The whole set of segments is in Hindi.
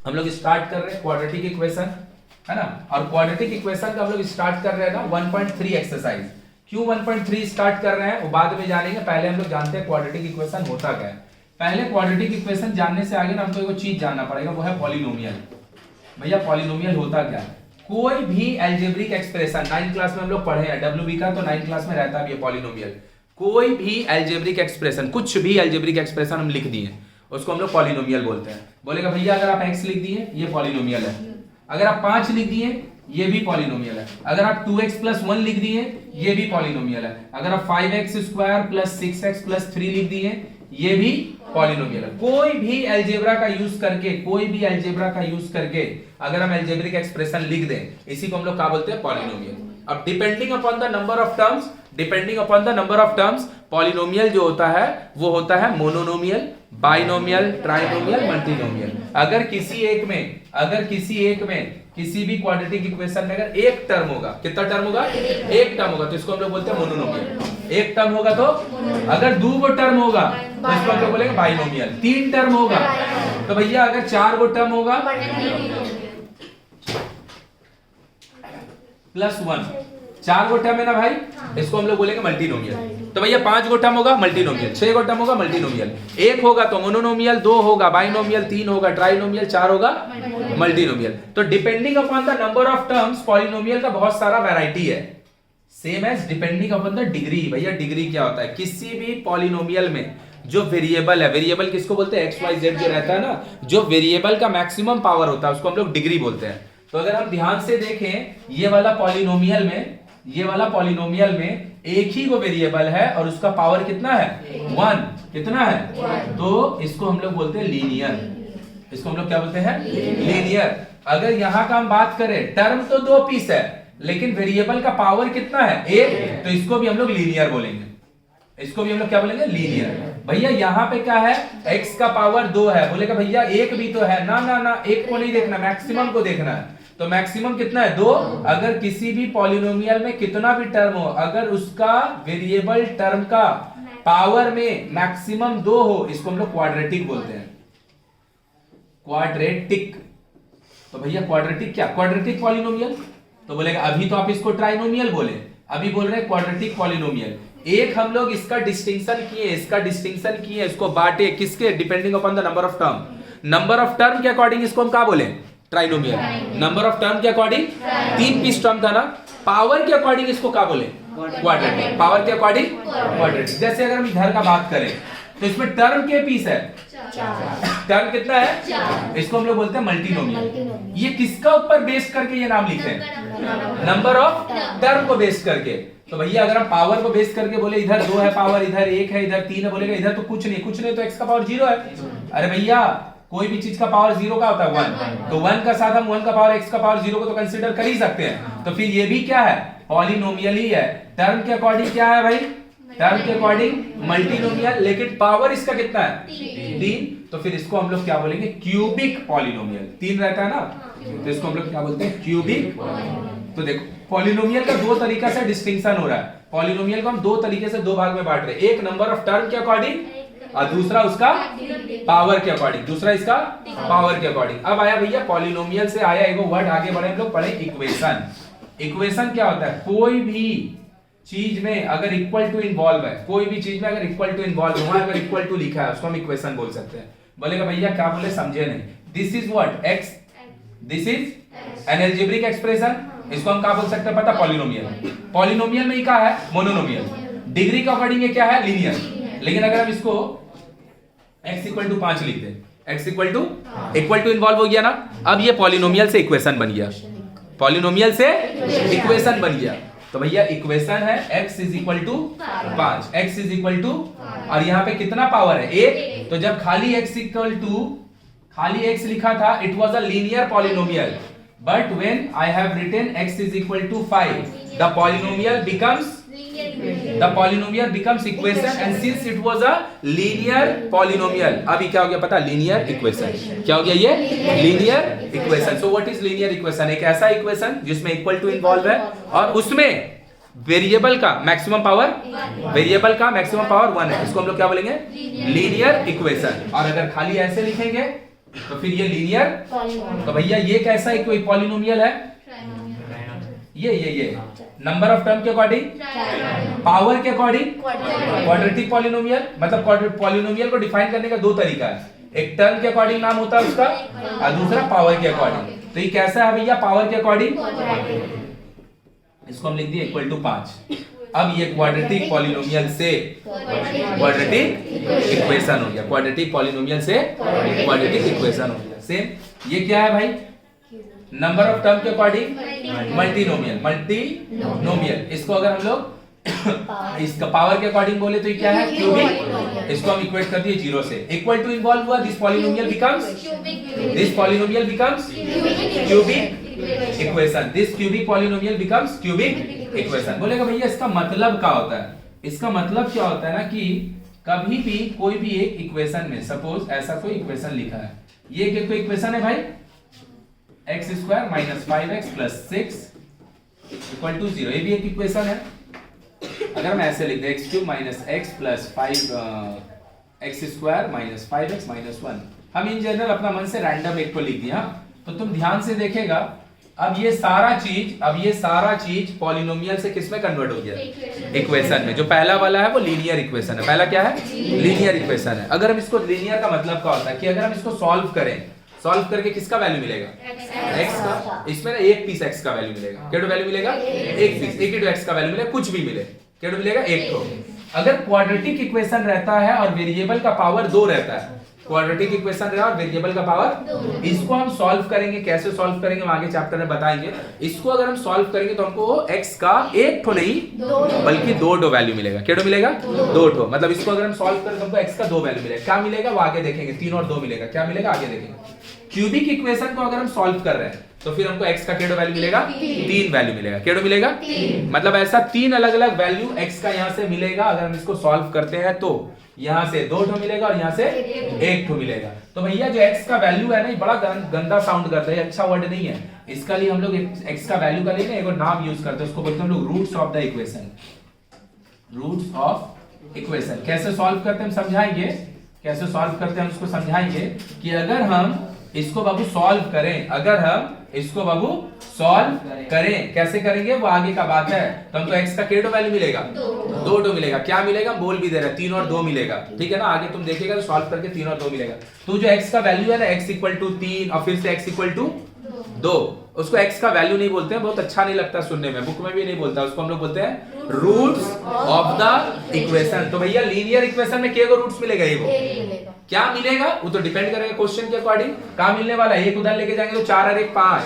हम लोग स्टार्ट कर रहे हैं क्वाड्रेटिक इक्वेशन, है ना। और क्वाड्रेटिक इक्वेशन का हम लोग स्टार्ट कर रहे हैं ना 1.3 एक्सरसाइज। क्यों 1.3 स्टार्ट कर रहे हैं वो बाद में जानेंगे, पहले हम लोग जानते हैं क्वाड्रेटिक इक्वेशन होता क्या है। पहले क्वाड्रेटिक इक्वेशन जानने से आगे ना हमको एक चीज जानना पड़ेगा, वो है पॉलिनोमियल। भैया पॉलिनोमियल होता क्या है? कोई भी एल्जेब्रिक एक्सप्रेशन 9th क्लास में हम लोग पढ़े हैं, WB का तो 9th क्लास में रहता भी है पॉलिनोमियल। कोई भी एल्जेब्रिक एक्सप्रेशन, कुछ भी एल्जेब्रिक एक्सप्रेशन हम लिख दिए उसको हम लोग पॉलिनोमियल बोलते हैं। बोलेगा भैया अगर आप x लिख दिए ये पॉलिनोमियल है, अगर आप 5 लिख दिए ये भी पॉलिनोमियल है, अगर आप 2x + 1 लिख दिए ये भी पॉलिनोमियल है, अगर आप 5x² + 6x + 3 लिख दिए ये भी पॉलिनोमियल है। कोई भी अलजेब्रा का यूज करके, कोई भी अलजेब्रा का यूज करके अगर हम अलजेब्रिक एक्सप्रेशन लिख दें, इसी को हम लोग क्या बोलते हैं? पॉलिनोमियल। अब depending upon the number of terms, depending upon the number of terms, polynomial जो होता है वो होता है मोनोनोमियल, बाइनोमियल, ट्राइनोमियल, मल्टीनोमियल। अगर किसी एक में किसी भी क्वाड्रेटिक इक्वेशन में अगर एक टर्म होगा, कितना टर्म होगा? एक टर्म होगा तो इसको हम लोग बोलते हैं मोनोनोमियल। एक टर्म होगा तो, अगर 2 टर्म होगा तो इसको हम लोग बोलेंगे बाइनोमियल। 3 टर्म होगा तो भैया अगर 4 टर्म होगा +1, 4 टर्म है ना भाई, इसको हम लोग बोलेंगे मल्टीनोमियल। तो भैया 5 टर्म होगा मल्टीनोमियल, 6 टर्म होगा मल्टीनोमियल, 1 होगा तो मोनोनोमियल, 2 होगा बाइनोमियल, 3 होगा ट्राइनोमियल, 4 होगा मल्टीनोमियल। तो depending upon the number of terms polynomial का बहुत सारा वैरायटी है। Same as depending upon the degree. भैया डिग्री क्या होता है? किसी भी पॉलिनोमियल में जो वेरिएबल है, वेरिएबल किसको बोलते हैं? XYZ जो रहता है ना, जो वेरिएबल का मैक्सिमम पावर होता है उसको हम लोग डिग्री बोलते हैं। तो अगर हम ध्यान से देखें ये वाला पॉलिनोमियल में एक ही वो वेरिएबल है और उसका पावर कितना है? 1। कितना है? तो इसको हम लोग बोलते हैं लीनियर। इसको हम लोग क्या बोलते हैं? लीनियर। अगर यहां का हम बात करें, टर्म तो 2 पीस है लेकिन वेरिएबल का पावर कितना है? 1, तो इसको भी हम लोग लीनियर बोलेंगे। इसको भी हम लोग क्या बोलेंगे? लीनियर। भैया यहाँ पे क्या है? x का पावर 2 है, बोलेगा भैया 1 भी तो है ना। ना ना, 1 को नहीं देखना, मैक्सिमम को देखना है। तो मैक्सिमम कितना है? 2। अगर किसी भी पॉलिनोमियल में कितना भी टर्म हो, अगर उसका वेरिएबल टर्म का पावर में मैक्सिमम 2 हो, इसको हम लोग क्वाड्रेटिक बोलते हैं। क्वाड्रेटिक। तो भैया क्वाड्रेटिक क्या? Quadratic polynomial. तो बोलेगा अभी तो आप इसको ट्राइनोमियल बोले, अभी बोल रहे हैं क्वाड्रेटिक पॉलिनोमियल। एक हम लोग इसका डिस्टिंक्शन किए, इसको बांटे किसके? Depending upon the number of term. Number of term के अकॉर्डिंग इसको हम क्या बोले? ट्राइनोमियल। नंबर ऑफ टर्म के अकॉर्डिंग 3 पीस टर्म था ना, पावर के अकॉर्डिंग इसको क्या बोले? क्वाड्रेटिक। पावर के अकॉर्डिंग क्वाड्रेटिक। जैसे अगर हम इधर का बात करें तो इसमें टर्म के पीस है, टर्म कितना है? इसको हम लोग बोलते हैं मल्टीनोमियल। ये किसका ऊपर बेस करके ये नाम लिखे हैं? नंबर ऑफ टर्म को बेस करके। तो भैया अगर हम पावर को बेस करके बोले इधर 2 है पावर, इधर 1 है, इधर 3 है, बोलेगा इधर तो कुछ नहीं तो x का पावर 0 है। अरे भैया कोई भी चीज का पावर 0 का होता है 1, तो 1 का साथ हम 1 का पावर x का पावर 0 को तो कंसीडर कर ही सकते हैं। तो फिर ये भी क्या है? पॉलिनोमियल ही है। टर्म के अकॉर्डिंग क्या है भाई? टर्म के अकॉर्डिंग मल्टीनोमियल, लेकिन पावर इसका कितना है? 3। तो फिर इसको हम लोग क्या बोलेंगे? Cubic polynomial. 3 रहता है ना, तो इसको हम लोग क्या बोलते हैं? क्यूबिक। तो देखो पॉलिनोमियल का 2 तरीका से डिस्टिंक्शन हो रहा है। पॉलिनोमियल को हम 2 तरीके से 2 भाग में बांट रहे हैं, एक नंबर ऑफ टर्म के अकॉर्डिंग और दूसरा उसका पावर के अकॉर्डिंग, दूसरा इसका पावर के अकॉर्डिंग। अब आया भैया पॉलिनोमियल से आया एक वर्ड आगे बढ़े हम लोग पढ़े इक्वेशन। इक्वेशन क्या होता है? कोई भी चीज में अगर इक्वल टू इन्वॉल्व है, कोई भी चीज में अगर इक्वल टू इन्वॉल्व है, वहां अगर इक्वल टू लिखा है उसको हम इक्वेशन बोल सकते हैं। बोलेगा भैया क्या बोले? समझे नहीं। This is what? x, this is an algebraic expression. इसको हम क्या बोल सकते हैं? पता? पॉलिनोमियल। पॉलिनोमियल में क्या है? मोनोनोमियल। डिग्री के अकॉर्डिंग ये क्या है? लीनियर। लेकिन अगर हम इसको x = 5 लिख दें, x इक्वल टू इन्वॉल्व हो गया ना, अब ये पॉलिनोमियल से इक्वेशन बन गया, पॉलिनोमियल से इक्वेशन बन गया। तो भैया इक्वेशन है x = 5, x = और यहाँ पे कितना पावर है? 1। तो जब खाली x लिखा था it was a linear polynomial, but when I have written x = 5 the polynomial becomes equation, and since it was a linear polynomial, अभी क्या हो गया पता? Linear equation. क्या हो गया ये? Linear equation. So what is linear equation? एक ऐसा इक्वेशन जिसमें इक्वल टू इन्वॉल्व है और उसमें वेरिएबल का मैक्सिमम पावर 1 है, इसको हम लोग क्या बोलेंगे? Linear equation. और अगर खाली ऐसे लिखेंगे तो फिर ये लीनियर, तो भैया ये कैसा है, कोई पॉलिनोमियल है, ये नंबर ऑफ टर्म के अकॉर्डिंग, पावर के अकॉर्डिंग क्वाड्रेटिक पॉलिनोमियल। मतलब पॉलिनोमियल को डिफाइन करने का दो तरीका है, एक टर्म के अकॉर्डिंग नाम होता है उसका और दूसरा पावर के अकॉर्डिंग। तो ये कैसा है भैया, पावर के अकॉर्डिंग, इसको हम लिख दिए इक्वल टू 5। अब ये क्वाड्रेटिक पॉलिनोमियल से क्वाड्रेटिक इक्वेशन हो गया, क्वाड्रेटिक पॉलिनोमियल से क्वाड्रेटिक इक्वेशन हो गया। सेम ये क्या है भाई, नंबर ऑफ टर्म के अकॉर्डिंग मल्टीनोमियल। इसको अगर हम लोग इसका पावर के अकॉर्डिंग बोले तो ये क्या है, क्यूबिक। इसको हम इक्वेट कर दिए 0 से, इक्वल टू इन्वॉल्व हुआ, this polynomial becomes cubic equation, this cubic polynomial becomes cubic equation. बोलेगा भैया इसका मतलब क्या होता है, इसका मतलब क्या होता है ना कि कभी भी कोई भी एक इक्वेशन में, सपोज ऐसा कोई इक्वेशन लिखा है, ये कोई इक्वेशन है भाई, x² - 5x + 6 = 0, ये भी एक इक्वेशन है। अगर हम ऐसे लिख दें x³ - x + 5x² - 5x - 1, हम इन जनरल अपना मन से रैंडम एक को लिख दिया। तो तुम ध्यान से देखेगा, अब ये सारा चीज पॉलिनोमियल से किस में कन्वर्ट हो गया, इक्वेशन में। जो पहला वाला है वो लीनियर इक्वेशन है, पहला क्या है, लीनियर इक्वेशन है। अगर हम इसको, लीनियर का मतलब क्या होता है कि अगर हम इसको सॉल्व करके किसका वैल्यू मिलेगा, x का। इसमें ना एक पीस x का वैल्यू मिलेगा, क्या वैल्यू मिलेगा, एक पीस, एक ही x का वैल्यू मिलेगा, कुछ भी मिले, क्या मिलेगा, एक तो। अगर क्वाड्रेटिक इक्वेशन रहता है और वेरिएबल का पावर 2 रहता है, क्वाड्रेटिक इक्वेशन रहा और वेरिएबल का पावर, इसको हम सॉल्व करेंगे। कैसे सॉल्व करेंगे हम आगे चैप्टर में बताएंगे। इसको अगर हम सॉल्व करेंगे तो हमको x का एक ठो नहीं बल्कि 2 वैल्यू मिलेगा, क्या मिलेगा, 2 मतलब इसको अगर हम सॉल्व करें तो हमको x का 2 वैल्यू मिलेगा। क्या मिलेगा वो आगे देखेंगे, 3 और 2 मिलेगा, क्या मिलेगा आगे देखेंगे। क्यूबिक इक्वेशन को अगर हम सॉल्व कर रहे हैं तो फिर हमको x का केडो वैल्यू मिलेगा, 3 वैल्यू मिलेगा, केडो मिलेगा, मतलब ऐसा 3 अलग अलग वैल्यू x का यहाँ से मिलेगा। अगर हम इसको सॉल्व करते हैं तो यहाँ से 2 ठो मिलेगा और यहाँ से 1 ठो मिलेगा। तो भैया जो x का वैल्यू है ना, ये बड़ा गंदा साउंड करता है, अच्छा वर्ड नहीं है। इसका लिए हम लोग x का वैल्यू का लेके एक नाम यूज करते हैं, उसको बोलते हैं हम लोग roots of the equation. Roots of equation कैसे सॉल्व करते हैं हम समझाएंगे, कैसे सॉल्व करते हैं हम उसको समझाएंगे कि अगर हम इसको बाबू सॉल्व करें, अगर हम इसको बाबू सॉल्व करें, कैसे करेंगे वो आगे का बात है। तो हमको x का केडो वैल्यू मिलेगा, 2 मिलेगा, क्या मिलेगा बोल भी दे रहा है, 3 और 2 मिलेगा, ठीक है ना। आगे तुम देखिएगा तो सॉल्व करके 3 और 2 मिलेगा। तो जो x का वैल्यू है ना, x = 3 और फिर से x = 2, उसको x का वैल्यू नहीं बोलते हैं, बहुत अच्छा नहीं लगता सुनने में, बुक में भी नहीं बोलता, उसको हम लोग बोलते हैं रूट्स ऑफ द इक्वेशन। तो भैया लीनियर इक्वेशन में के रूट्स मिलेगा, ये क्या मिलेगा वो तो डिपेंड करेगा क्वेश्चन के अकॉर्डिंग। कहां मिलने वाला है, एक उधर लेके जाएंगे तो 4 और 1 5,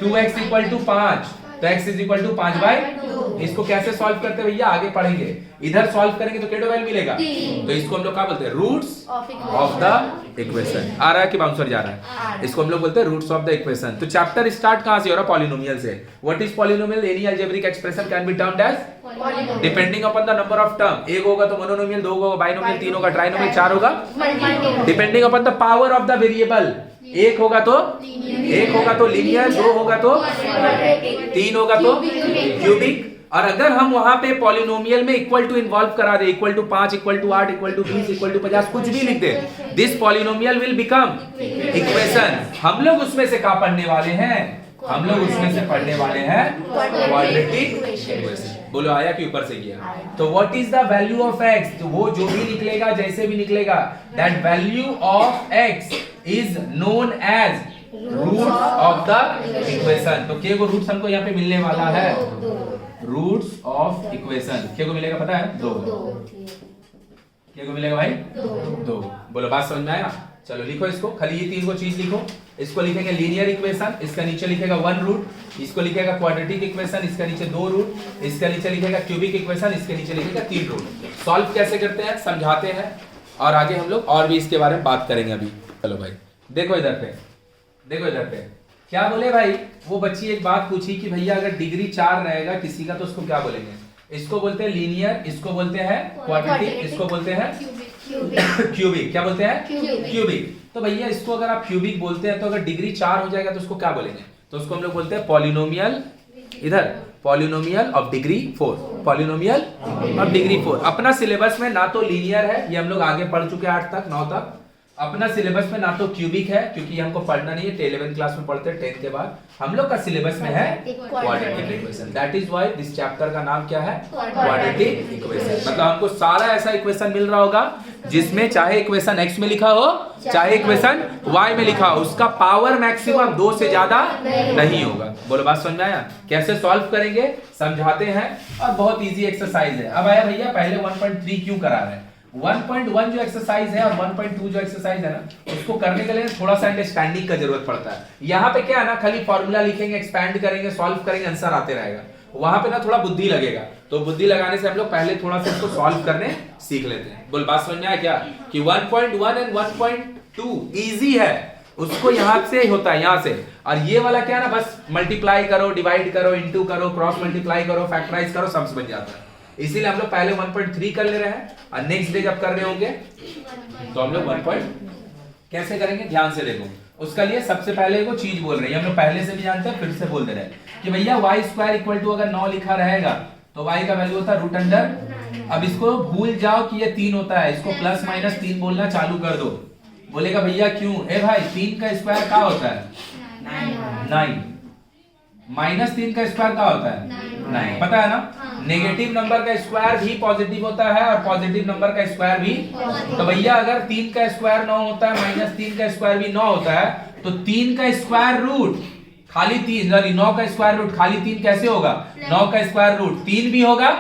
2x = 5, तो x = 5/2। इसको कैसे सॉल्व करते हैं भैया आगे पढ़ेंगे। इधर सॉल्व करेंगे तो केडो वैल्यू मिलेगा, तो इसको हम लोग क्या बोलते हैं, रूट्स ऑफ द इक्वेशन। आ रहा है कि बाउंसर जा रहा है, इसको हम लोग बोलते हैं रूट्स ऑफ द इक्वेशन। तो चैप्टर स्टार्ट कहां से हो रहा है, पॉलिनोमियल से। What is polynomial, any algebraic expression can be termed as depending upon the number of term. एक होगा तो मोनोनोमियल, 2 होगा बाइनोमियल, 3 होगा ट्राइनोमियल, 4 होगा depending upon the power of the variable. एक होगा तो लीनियर, 2 होगा तो 3 होगा तो क्यूबिक। और अगर हम वहां पे पॉलिनोमियल में इक्वल टू इन्वॉल्व करा दे, = 5, = 8, = 20, = 50, कुछ भी लिख दे, this polynomial will become equation. हम लोग उसमें से क्या पढ़ने वाले हैं, हम लोग उसमें से पढ़ने वाले हैं क्वाड्रेटिक इक्वेशन। बोलो आया कि ऊपर से गया। तो what is the value of x, तो वो जो भी निकलेगा, जैसे भी निकलेगा, that value of x is known as roots of the equation. तो के को रूट्स हमको यहाँ पे मिलने वाला है, रूट्स ऑफ इक्वेशन। के को मिलेगा पता है, 2। के को मिलेगा भाई 2। बोलो बात समझ में आया। चलो लिखो इसको, खाली ये 3 को चीज लिखो। इसको लिखेंगे लीनियर इक्वेशन, इसका नीचे लिखेगा 1 रूट, इसको लिखेगा क्वाड्रेटिक इक्वेशन, इसका नीचे 2 रूट, इसका नीचे लिखेगा क्यूबिक इक्वेशन, इसके नीचे लिखेगा 3 रूट। सॉल्व कैसे करते हैं समझाते हैं और आगे हम लोग और भी इसके बारे में बात करेंगे अभी। चलो भाई देखो इधर पे, देखो इधर पे क्या बोले भाई, वो बच्ची एक बात पूछी कि भैया अगर डिग्री 4 रहेगा किसी का तो उसको क्या बोलेंगे। इसको बोलते हैं लीनियर, इसको बोलते हैं क्वाड्रेटिक, इसको बोलते हैं क्यूबिक। क्या बोलते हैं, क्यूबिक। तो भैया इसको अगर आप क्यूबिक बोलते हैं तो अगर डिग्री 4 हो जाएगा तो उसको क्या बोलेंगे, तो उसको हम लोग बोलते हैं पॉलिनोमियल। इधर polynomial of degree 4, polynomial of degree 4। अपना सिलेबस में ना तो लीनियर है, ये हम लोग आगे पढ़ चुके हैं 8 तक 9 तक, अपना सिलेबस में ना तो क्यूबिक है क्योंकि हमको पढ़ना नहीं है, 11th क्लास में पढ़ते हैं 10th के बाद। हम लोग का सिलेबस में है quadratic equation. That is why this chapter का नाम क्या है, क्वाड्रेटिक इक्वेशन। मतलब हमको सारा ऐसा इक्वेशन मिल रहा होगा जिसमें चाहे इक्वेशन x में लिखा हो चाहे इक्वेशन y में लिखा हो, उसका पावर मैक्सिमम 2 से ज्यादा नहीं होगा। बोलो बात समझ में आया? कैसे सॉल्व करेंगे समझाते हैं, और बहुत इजी एक्सरसाइज है। अब आया भैया पहले 1.3 क्यों करा रहे हैं? 1.1 जो एक्सरसाइज है और 1.2 जो एक्सरसाइज है ना, उसको करने के लिए थोड़ा सा अंडरस्टैंडिंग का जरूरत पड़ता है। यहाँ पे क्या है ना, खाली फॉर्मूला लिखेंगे, एक्सपैंड करेंगे, सॉल्व करेंगे, आंसर आते रहेगा। वहां पे ना थोड़ा बुद्धि लगेगा, तो बुद्धि लगाने से हम लोग पहले थोड़ा सा इसको सॉल्व करने सीख लेते हैं। बोल बात समझ में आया क्या कि 1.1 एंड 1.2 इजी है, उसको यहाँ से होता है, यहाँ से। और ये वाला क्या है ना, बस मल्टीप्लाई करो, डिवाइड करो, इनटू करो, क्रॉस मल्टीप्लाई करो, फैक्टराइज करो, सब समझ जाता है। इसीलिए हम लोग पहले 1.3 कर ले रहे हैं, और नेक्स्ट डे जब कर रहे होंगे तो हम लोग 1. कैसे करेंगे ध्यान से देखो। उसका लिए सबसे पहले वो चीज बोल रहे हैं, हम लोग पहले से भी जानते हैं, फिर से बोल दे रहे हैं कि भैया वाई स्क्वायर इक्वल टू अगर 9 लिखा रहेगा तो वाई का वैल्यू होता है रूट अंडर। अब इसको भूल जाओ कि ये 3 होता है, इसको प्लस माइनस 3 बोलना चालू कर दो। बोलेगा भैया क्यों? ए भाई 3 का स्क्वायर क्या होता है? 9। माइनस 3 का स्क्वायर क्या होता है? 9। पता है ना? नेगेटिव नंबर का स्क्वायर भी पॉजिटिव होता है और पॉजिटिव नंबर का स्क्वायर भी। तो भैया अगर 3 का स्क्वायर 9 होता है, माइनस 3 का स्क्वायर भी 9 होता है, तो 3 का स्क्वायर रूट खाली 3, सॉरी 9 का स्क्वायर रूट खाली 3 कैसे होगा? 9 का स्क्वायर रूट 3 भी होगा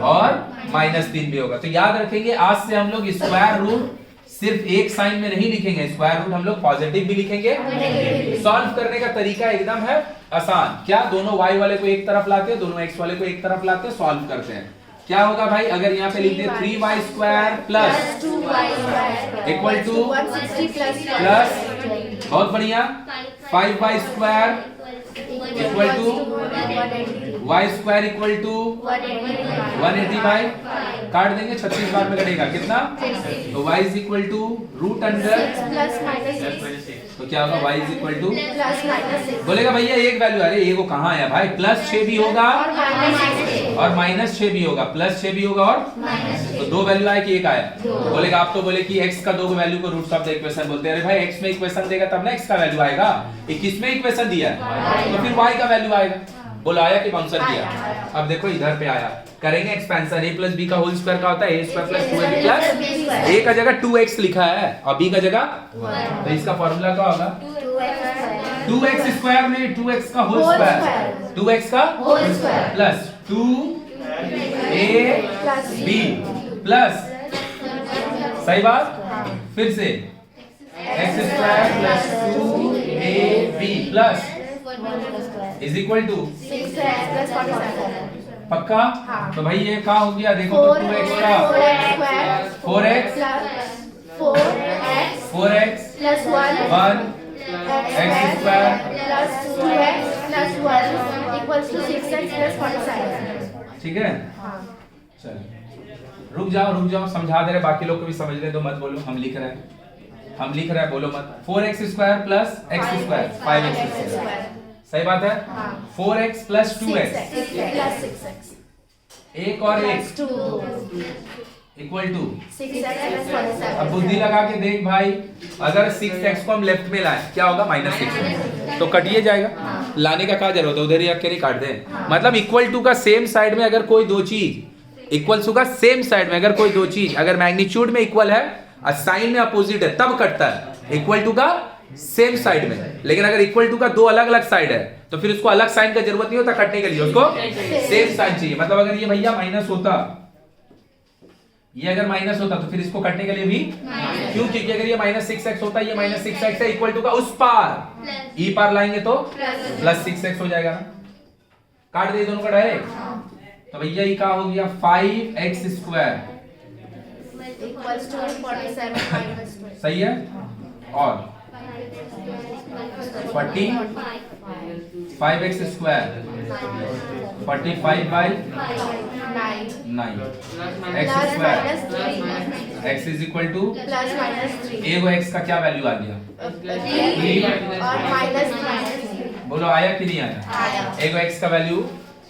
और माइनस 3 भी होगा। तो याद रखेंगे आज से हम लोग स्क्वायर रूट सिर्फ एक साइन में नहीं लिखेंगे, स्क्वायर रूट हम लोग पॉजिटिव भी लिखेंगे। सॉल्व करने का तरीका एकदम है आसान। क्या? दोनों y वाले को एक तरफ लाते हैं, दोनों x वाले को एक तरफ लाते हैं, सॉल्व करते हैं। क्या होगा भाई? अगर यहाँ पे लिख दे 3y square plus 2y equal to plus, बहुत बढ़िया, 5y square equal to y square equal to 180 काट देंगे, 36 बार में कटेगा कितना? तो y is equal to root under plus minus, तो क्या होगा? y is equal to plus minus. बोलेगा भैया एक वैल्यू, अरे ये को कहाँ है भाई? प्लस 6 भी होगा और माइनस 6 भी होगा, प्लस 6 भी होगा और तो 2 वैल्यू आए कि एक आया? बोलेगा आप तो बोले कि x का 2 वैल्यू को रूट्स ऑफ द इक्वेशन बोलते हैं। अरे भाई x में इक्वेशन देगा तब ना x का वैल्यू आएगा, किस में इक्वेशन दिया है तो फिर y का वैल्यू आएगा। बोला आया कि बाउंसर किया? अब देखो इधर पे आया, करेंगे एक्सपेंशन। a प्लस b का होल स्क्वायर का होता है a square plus 2ab plus a का जगह 2x लिखा है और b का जगह, तो इसका फॉर्मूला क्या होगा? 2x स्क्वायर में 2x का होल स्क्वायर, 2x का whole square plus 2ab plus, सही बात? फिर से x square plus 2ab plus is equal to 6x plus 47। पक्का? हाँ। तो भाई ये क्या हो गया? देखो तो 2x का 4x plus 1 x square plus 2x plus 1 equals to 6x plus 47। ठीक है? चलो रुक जाओ, समझा दे रहे, बाकी लोग को भी समझ ले दो, मत बोलो हम लिख रहे हैं, बोलो मत। 4x square plus x square 5x square, सही बात है? 4x plus 2x plus 6x, एक और एक इक्वल टू 6x प्लस 47। अब बुद्धि लगा के देख भाई, अगर 6x को हम लेफ्ट में लाएं क्या होगा? माइनस 6 तो कटिए जाएगा। लाने का क्या जरूरत है, उधर ही रख के नहीं काट दे। मतलब इक्वल टू का सेम साइड में अगर कोई दो चीज, इक्वल टू का सेम साइड में अगर कोई दो चीज अगर मैग्नीट्यूड में इक्वल है और साइन में अपोजिट है तब कटता है। इक्वल टू का सेम साइड में, लेकिन अगर इक्वल टू का दो अलग अलग साइड है तो फिर उसको अलग साइन का जरूरत नहीं होता कटने के लिए, उसको सेम साइन चाहिए। मतलब अगर ये भैया माइनस होता, ये अगर माइनस होता तो फिर इसको कटने के लिए भी क्यों? क्योंकि अगर ये माइनस 6x होता है, ये माइनस 6x है, इक्वल टू का उस पार ई पार लाएंगे तो प्लस 6x हो जाएगा ना, काट दे दोनों का डायरेक्ट। तो भैया ये क्या हो गया? 5x स्क्वायर इक्वल्स टू 47, सही है? और 5x square 45 by 9 x square x is equal to plus minus 3। एगो x का क्या वैल्यू आ गया? 3 और माइनस 3। बोलो आया कि नहीं आया? एगो x का वैल्यू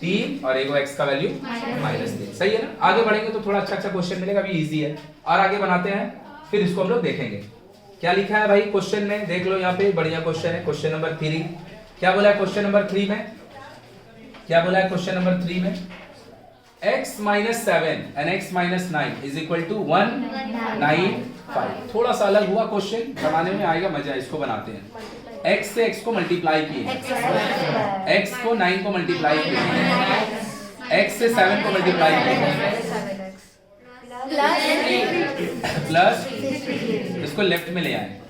3 और एगो x का वैल्यू -3, सही है ना? आगे बढ़ेंगे तो थोड़ा अच्छा क्वेश्चन मिलेगा, अभी इजी है। और आगे बनाते हैं फिर इसको हम लोग देखेंगे क्या लिखा है भाई क्वेश्चन में। देख लो यहाँ पे बढ़िया क्वेश्चन है, क्वेश्चन नंबर 3। क्या बोला है क्वेश्चन नंबर 3 में? क्या बोला है क्वेश्चन नंबर 3 में? x minus 7 and x minus 9 is equal to 195। थोड़ा सा अलग हुआ क्वेश्चन, बनाने में आएगा मजा, इसको बनाते हैं। x से x को मल्टीप्लाई किए, x को 9 को मल्टीप्लाई किए, x से 7 को मल्टीप्लाई किए, प्लस इसको लेफ्ट में ले आए,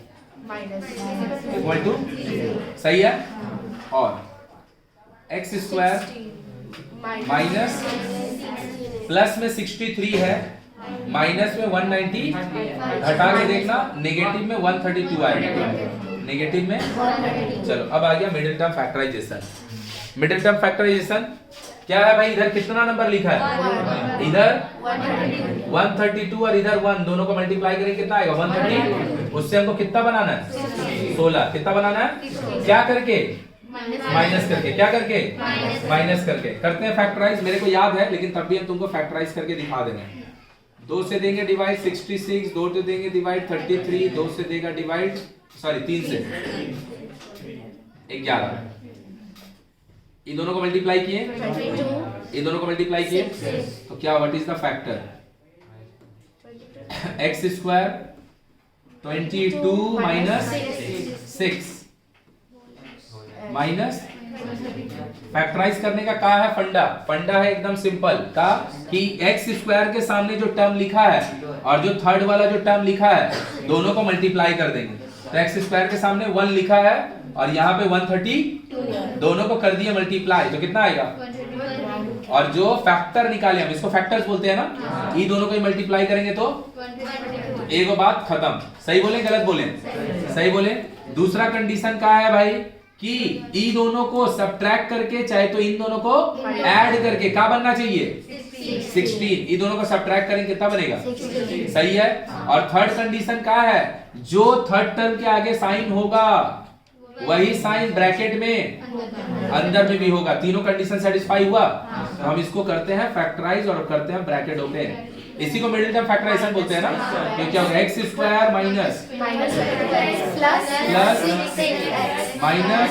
इक्वल टू, सही है। और एक्स स्क्वायर माइनस, प्लस में 63 है, माइनस में 190, घटा के देखना, नेगेटिव में 132 आएगा, नेगेटिव में। चलो अब आ गया middle term factorization. Middle term factorization क्या है भाई? इधर कितना नंबर लिखा है? इधर 132 और इधर 1, दोनों को मल्टीप्लाई करेंगे कितना आएगा? 130। उससे हमको कितना बनाना है? 16। कितना बनाना है? क्या करके? माइनस करके। क्या करके? माइनस करके। करते हैं फैक्टराइज, मेरे को याद है लेकिन तब भी हम तुमको फैक्टराइज करके दिखा देंगे। 2 से देंगे डिवाइड 66, 2 से देंगे डिवाइड 33, 2 से देगा डिवाइड, सॉरी 3 से 11। ये दोनों को मल्टीप्लाई किए, ये दोनों को मल्टीप्लाई किए तो क्या, what is the factor? X square 22 minus 6 minus, factorize करने का क्या है फंडा? फंडा है एकदम सिंपल का कि एक्स स्क्वायर के सामने जो टर्म लिखा है और जो थर्ड वाला जो टर्म लिखा है दोनों को मल्टीप्लाई कर देंगे। तो एक्स स्क्वायर के सामने 1 लिखा है और यहाँ पे 130, दोनों को कर दिए मल्टीप्लाई, तो कितना आएगा? और जो फैक्टर निकाले, हम इसको फैक्टर्स बोलते हैं ना, ये दोनों को ही मल्टीप्लाई करेंगे तो एक बात खत्म। सही बोले गलत बोले? सही बोले। दूसरा कंडीशन क्या है भाई कि ई दोनों को सब्ट्रैक्ट करके चाहे तो इन दोनों को ऐड करके क्या बनना चाहिए? 16। ई दोनों को सब्ट्रैक्ट करेंगे कितना बनेगा? सही है। और थर्ड कंडीशन क्या है? जो थर्ड टर्म के आगे साइन होगा वही साइन ब्रैकेट में अंदर में भी होगा। तीनों कंडीशन सेटिस्फाई हुआ तो हम इसको करते हैं फैक्टराइज और करते हैं ब्रैकेट ओपन। इसी को मिडिल टर्म फैक्टराइजेशन बोलते हैं ना। तो क्या होगा? X square minus plus minus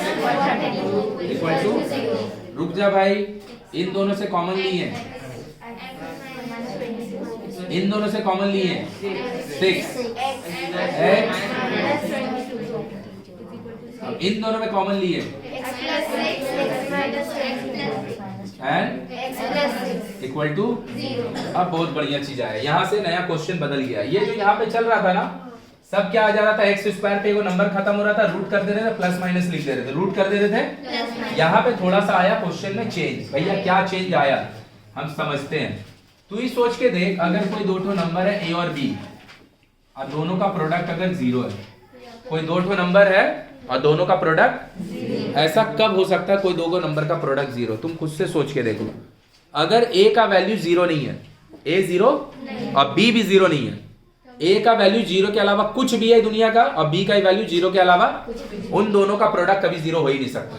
equal to, रुक जा भाई, इन दोनों से कॉमन लिए, इन दोनों से कॉमन लिए 6 इन दोनों में कॉमन लिए एंड इक्वल टू। अब बहुत बढ़िया चीज है, यहाँ से नया क्वेश्चन बदल गया। ये जो यहाँ पे चल रहा था ना, सब क्या आ जा रहा था? एक्स स्क्वायर पे वो नंबर खत्म हो रहा था, रूट कर दे रहे थे, प्लस माइनस लिख दे रहे थे, रूट कर दे रहे थे। यहाँ पे थोड़ा सा आया क्वेश्चन में चेंज। भैया क्या चेंज आया हम समझते हैं। तू ही सोच के देख, अगर कोई दो ठो नंबर है ए और बी और दोनों का प्रोडक्ट अगर 0 है, कोई दो ठो नंबर है और दोनों का प्रोडक्ट, ऐसा कब हो सकता है कोई दो नंबर का प्रोडक्ट 0? तुम खुद से सोच के देखो। अगर a का वैल्यू 0 नहीं है, a 0 और b भी 0 नहीं है, a का वैल्यू 0 के अलावा कुछ भी है दुनिया का और b का वैल्यू 0 के अलावा, उन दोनों का प्रोडक्ट कभी 0 हो ही नहीं सकता।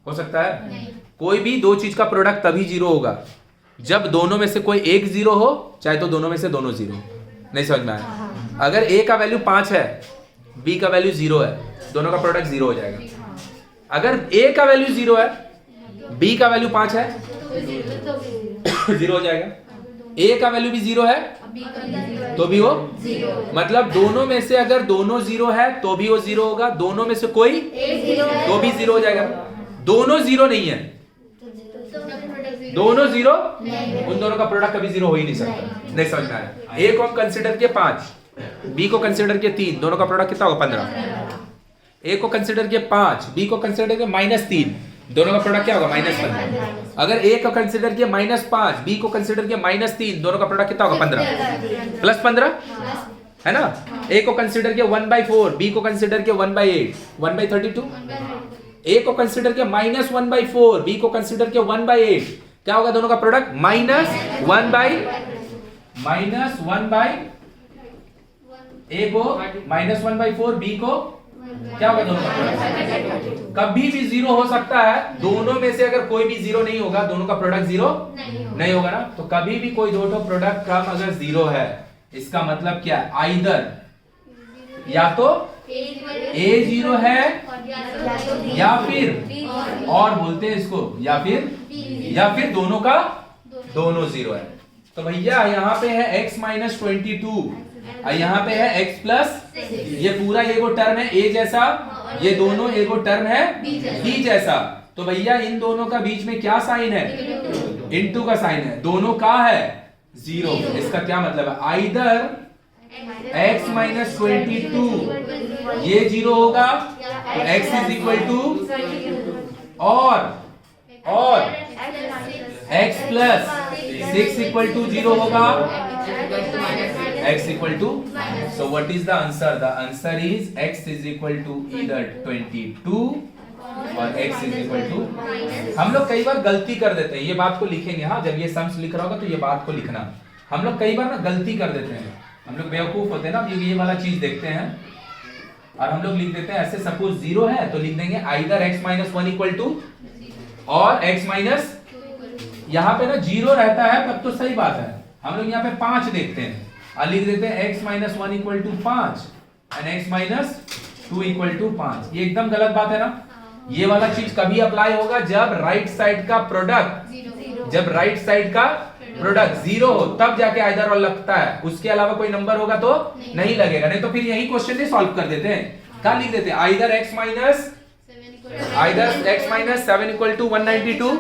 हो सकता है? कोई भी दो चीज का प्रोडक्ट तभी 0 होगा जब दोनों में से कोई एक 0 हो, चाहे तो दोनों में से दोनों 0। नहीं समझ में आया? अगर a का वैल्यू 5 है, b का वैल्यू 0 है, दोनों का प्रोडक्ट 0 हो जाएगा। अगर a का वैल्यू 0 है, b का वैल्यू 5 है, 0 हो जाएगा। a का वैल्यू भी 0 है तो भी वो 0, मतलब दोनों में से अगर दोनों 0 है तो भी वो 0 होगा, दोनों में से कोई तो भी 0 हो जाएगा। दोनों 0 नहीं है, दोनों 0, उन दोनों का प्रोडक्ट कभी 0 हो ही नहीं सकता। नहीं समझ में आया? a को हम कंसिडर किए 5, b को कंसिडर किए 3, दोनों का प्रोडक्ट कितना होगा? 15। a को कंसिडर किए 5, b को कंसिडर किए -3, दोनों का प्रोडक्ट क्या होगा? -15। अगर a को कंसिडर किए -5, b को कंसिडर किए -3, दोनों का प्रोडक्ट कितना होगा? 15 प्लस 15 है ना। a को कंसिडर किए 1/4, b को कंसिडर किए 1/8, 1/32। a को कंसिडर किए -1/4, b को कंसिडर किए 1/8, क्या होगा दोनों का प्रोडक्ट? a को -1/4, b को क्या होगा दोनों का प्रोडक्ट? कभी भी 0 हो सकता है, दोनों में से अगर कोई भी 0 नहीं होगा, दोनों का प्रोडक्ट 0 नहीं होगा ना। तो कभी भी कोई दो प्रोडक्ट का अगर 0 है इसका मतलब क्या है, आइदर या तो a 0 है या फिर और बोलते हैं इसको या फिर दोनों का दोनों 0 है। तो भैया यहाँ पे है x माइनस 22 यहाँ पे है x प्लस, ये पूरा एगो टर्म है a जैसा, ये दोनों एगो टर्म है b जैसा। तो भैया इन दोनों का बीच में क्या साइन है, इनटू का साइन है, दोनों का है 0। इसका क्या मतलब है, आइदर x माइनस 22 ये 0 होगा तो x इज इक्वल टू और x प्लस 6 इक्वल टू 0 होगा, x equal to, so what is the answer, the answer is x is equal to either 22 और x इज इक्वल टू, हम लोग कई बार गलती कर देते हैं, ये बात को लिखेंगे, हाँ जब ये सम्स लिख रहा होगा तो ये बात को लिखना, हम लोग कई बार ना गलती कर देते हैं, हम लोग बेवकूफ होते हैं ना, ये वाला चीज देखते हैं और हम लोग लिख देते हैं ऐसे, सपोज 0 है तो लिख देंगे either x minus 1 equal to और x माइनस, यहाँ पे ना 0 रहता है तब तो सही बात है, हम लोग यहाँ पे 5 देखते हैं और लिख देते हैं x minus 1 equal to 5 and x minus 2 equal to 5, ये एकदम गलत बात है ना। ये वाला चीज कभी अप्लाई होगा जब राइट साइड का प्रोडक्ट, जब राइट साइड का प्रोडक्ट 0 हो तब जाके आइदर और लगता है, उसके अलावा कोई नंबर होगा तो नहीं लगेगा, नहीं तो फिर यही क्वेश्चन नहीं सॉल्व कर देते हैं, क्या लिख देते हैं either x minus 7 equal to 192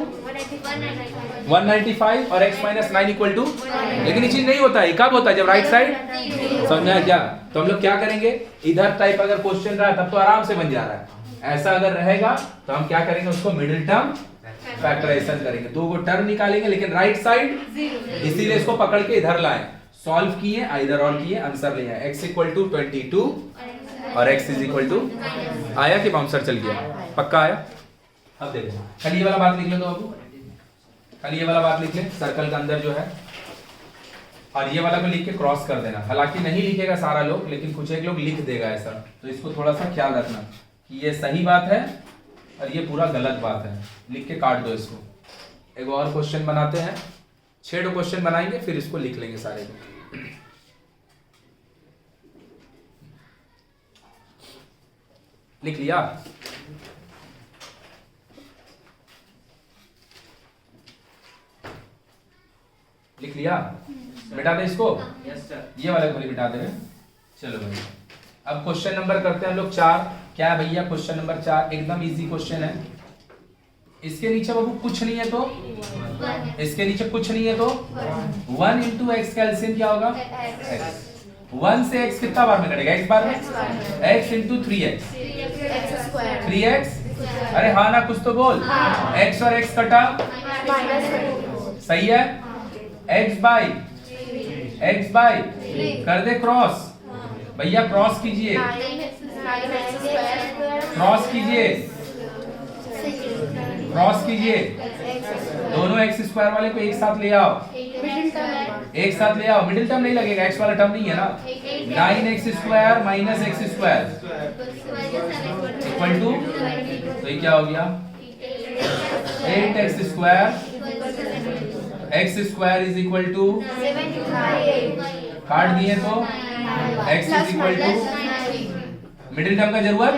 195 और x माइनस 9 इक्वल टू, लेकिन ये चीज नहीं होता है, कब होता है जब राइट साइड, समझा क्या। तो हम लोग क्या करेंगे, इधर टाइप अगर क्वेश्चन रहा तब तो आराम से बन जा रहा है, ऐसा अगर रहेगा तो हम क्या करेंगे, उसको मिडिल टर्म फैक्टराइजेशन करेंगे, दो को टर्म निकालेंगे लेकिन राइट साइड, इसीलिए इसको पकड़ के इधर लाएं, सॉल्व किए आइदर और किए, आंसर ले आए x इक्वल टू 22 और x इज इक्वल टू, आया कि बाउंसर चल गया, पक्का आया। अब देखो खाली ये वाला बात लिख लो, तो बाबू खाली ये वाला बात लिख ले, सर्कल के अंदर जो है, और ये वाला को लिख के क्रॉस कर देना, हालांकि नहीं लिखेगा सारा लोग लेकिन कुछ एक लोग लिख देगा ऐसा, तो इसको थोड़ा सा ख्याल रखना कि ये सही बात है और ये पूरा गलत बात है, लिख के काट दो इसको। एक और क्वेश्चन बनाते हैं, 6 क्वेश्चन बनाएंगे फिर इसको लिख लेंगे सारे को। लिख लिया, लिख लिया, मिटा दे इसको, ये वाले को मिटा दे। चलो भाई अब क्वेश्चन नंबर करते हैं हम लोग 4। क्या है भैया क्वेश्चन नंबर 4, एकदम इजी क्वेश्चन है, इसके नीचे बाबू कुछ नहीं है तो, इसके नीचे कुछ नहीं है तो 1 इंटू एक्स का एलसीएम क्या होगा, x, 1 से x कितना बार में कटेगा, x बार में, x इंटू 3x, 3x, अरे हाँ ना कुछ तो बोल, x और x कटा, सही है, x बाई कर दे क्रॉस, भैया क्रॉस कीजिए, क्रॉस कीजिए, क्रॉस कीजिए, दोनों एक्स स्क्वायर वाले को एक साथ ले आओ, एक साथ ले आओ, मिडिल टर्म नहीं लगेगा, एक्स वाला टर्म नहीं है ना, 9x square minus x square equal to, तो ये क्या हो गया 8x square, x square is equal to, काट दिए तो x is equal to, middle term का जरूरत,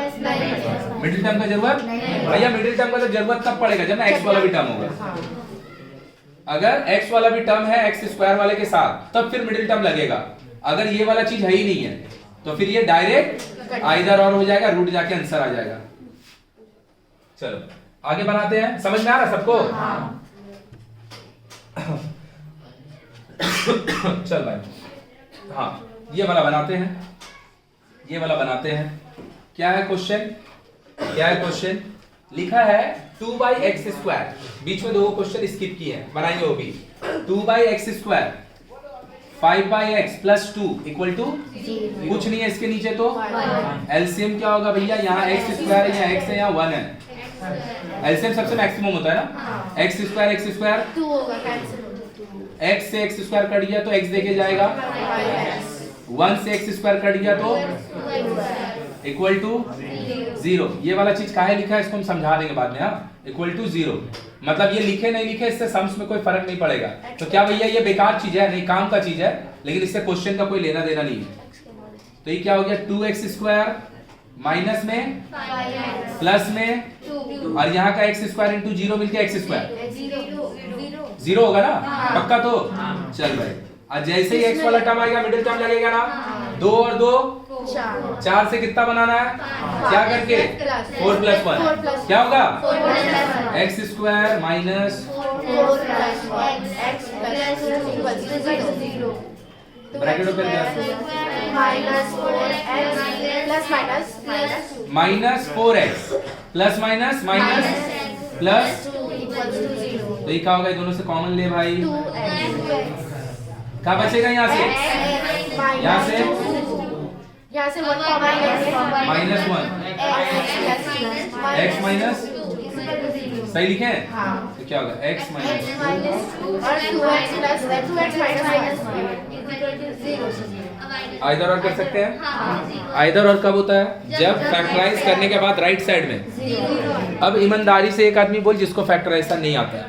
मिडिल टर्म का जरूरत भैया, मिडिल टर्म का तो जरूरत तब पड़ेगा जब ना x वाला भी टर्म होगा, अगर x वाला भी टर्म है x स्क्वायर वाले के साथ तब फिर मिडिल टर्म लगेगा, अगर ये वाला चीज है ही नहीं है तो फिर ये डायरेक्ट आइदर और हो जाएगा, रूट जाके आंसर आ जाएगा। चलो आगे बनाते हैं, समझ में आ रहा सबको, चल भाई हाँ ये वाला बनाते हैं, ये वाला बनाते हैं। क्या है क्वेश्चन, क्या है क्वेश्चन, लिखा है 2/x स्क्वायर, बीच में दो क्वेश्चन स्किप किए हैं, बनाएंगे वो भी, 2/x square 5/x plus 2 equal to, कुछ नहीं है इसके नीचे तो एलसीएम क्या होगा भैया, यहाँ x स्क्वायर है, यहाँ x है, यहाँ 1 है, एलसीएम सबसे मैक्सिमम होता है ना, x स्क्वायर x से x स्क्वायर कट गया तो x देके जाएगा, 1 से x स्क्वायर कट गया तो इक्वल टू 0, ये वाला चीज काहे लिखा है इसको हम समझा देंगे बाद में, हाँ इक्वल टू 0 मतलब ये लिखे नहीं लिखे इससे सम्स में कोई फर्क नहीं पड़ेगा, तो क्या भैया ये बेकार चीज है, नहीं काम का चीज है, लेकिन इससे क्वेश्चन का कोई लेना देना नहीं है। तो ये क्या हो गया 2x² माइनस में प्लस में और यहाँ का x² इंटू 0 मिलके x²। 0 होगा ना पक्का? तो चल भाई, और जैसे ही x वाला टर्म आएगा मिडिल टर्म लगेगा ना, 2 और 2 4 से कितना बनाना है, क्या करके 4 + 1 क्या होगा x² माइनस ब्रैकेट ओपन कर minus 4x plus minus plus, तो ये क्या होगा, दोनों से कॉमन ले भाई, क्या बचेगा यहाँ से, यहाँ से 1 कॉमन लेंगे, -1 x माइनस, सही लिखे हैं? हाँ। तो क्या होगा x माइनस और 2x plus 2x minus 0। Either और कर सकते हैं। आइदर और कब होता है, जब फैक्टराइज करने के बाद राइट साइड में। अब ईमानदारी से एक आदमी बोल जिसको फैक्टराइजेशन नहीं आता है,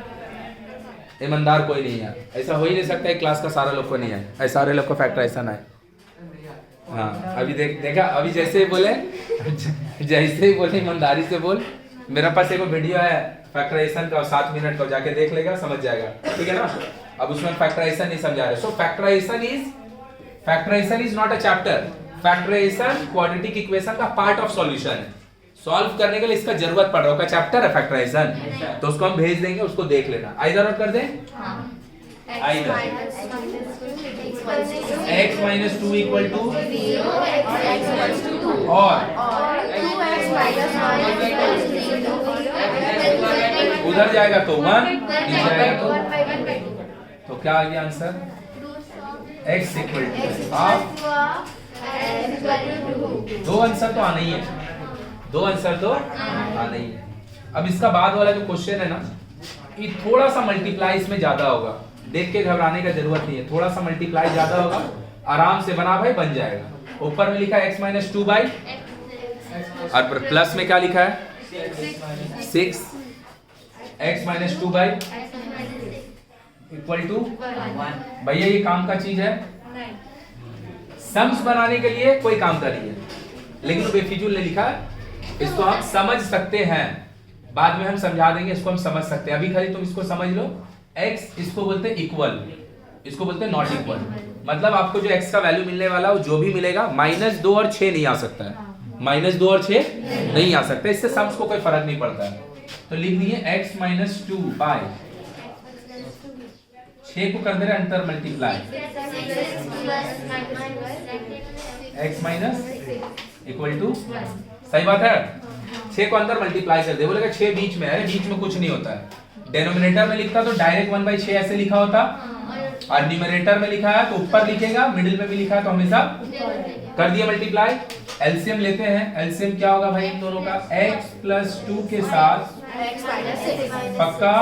ईमानदार कोई नहीं है, ऐसा हो ही नहीं सकता है क्लास का सारा लोग को नहीं है, सारे लोग को फैक्टराइजेशन है। हाँ अभी देखा, अभी जैसे ही बोले जैसे ही बोले ईमानदारी से बोल, मेरा पास एक वीडियो है फैक्टराइजेशन का 7 मिनट का, जाके देख लेगा समझ जाएगा, ठीक है ना। अब उसमें फैक्टराइजेशन नहीं समझा रहे। So factorization is not a chapter, factorization quadratic equation का पार्ट ऑफ सॉल्यूशन है। सॉल्व करने के लिए इसका जरूरत पड़ रहा होगा, चैप्टर है फैक्टराइजेशन, तो उसको हम भेज देंगे, उसको देख लेना। आइदर और कर दें, either x minus 2 equal to और उधर जाएगा तो 1, इधर जाएगा तो क्या आ गया answer, x equal to half. दो आंसर तो आना ही है, दो आंसर तो आना ही है। अब इसका बाद वाला जो क्वेश्चन है ना, ये थोड़ा सा मल्टीप्लाई इसमें ज्यादा होगा, देख के घबराने का जरूरत नहीं है, थोड़ा सा मल्टीप्लाई ज्यादा होगा, आराम से बना भाई बन जाएगा। ऊपर में लिखा है x माइनस 2 बाई, और प्लस में क्या लिखा है 6 x minus 2 by equal to, भैया ये काम का चीज है, सम्स बनाने के लिए कोई काम का नहीं है, लेकिन बेफिजूल ने लिखा है, इसको हम समझ सकते हैं, बाद में हम समझा देंगे, इसको हम समझ सकते हैं, अभी खाली तुम इसको समझ लो। x इसको बोलते हैं इक्वल, इसको बोलते हैं नॉट इक्वल, मतलब आपको जो x का वैल्यू मिलने वाला वो जो भी मिलेगा -2 और 6 नहीं आ सकता है, -2 और 6 नहीं आ सकता, इससे सम्स को कोई फर्क नहीं पड़ता है। तो लिख दिए x माइनस 2 बाय 6 को कर दे रहे अंतर multiply, x minus equal to, सही बात है, 6 को अंदर मल्टीप्लाई कर दे, बोलेगा 6 बीच में है, बीच में कुछ नहीं होता है। डेनोमिनेटर में लिखता तो डायरेक्ट 1/6 ऐसे लिखा होता, और न्यूमरेटर में लिखा है तो ऊपर लिखेगा, मिडिल में भी लिखा है तो हमेशा कर दिया मल्टीप्लाई। एलसीएम लेते हैं, एलसीएम क्या होगा भाई इन दोनों का, x प्लस 2 के साथ पक्का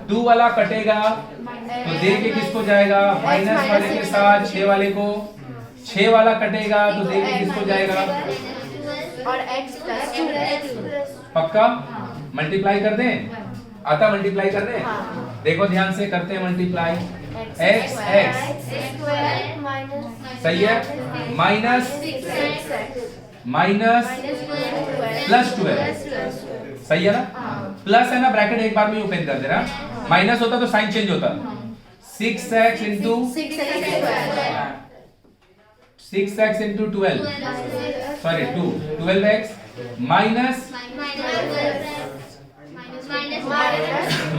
2 वाला कटेगा तो दे के किसको जाएगा, माइनस वाले के साथ 6 वाले को, 6 वाला कटेगा तो दे के किसको जाएगा, और x प्लस 2 पक्का मल्टीप्लाई कर दें, आता मल्टीप्लाई कर रहे हैं, देखो ध्यान से करते हैं मल्टीप्लाई, x सही है, माइनस प्लस 12 सही है ना, प्लस है ना, ब्रैकेट एक बार में ओपन कर दे रहा, माइनस होता तो साइन चेंज होता, 6x into 6x into 12 sorry 12x minus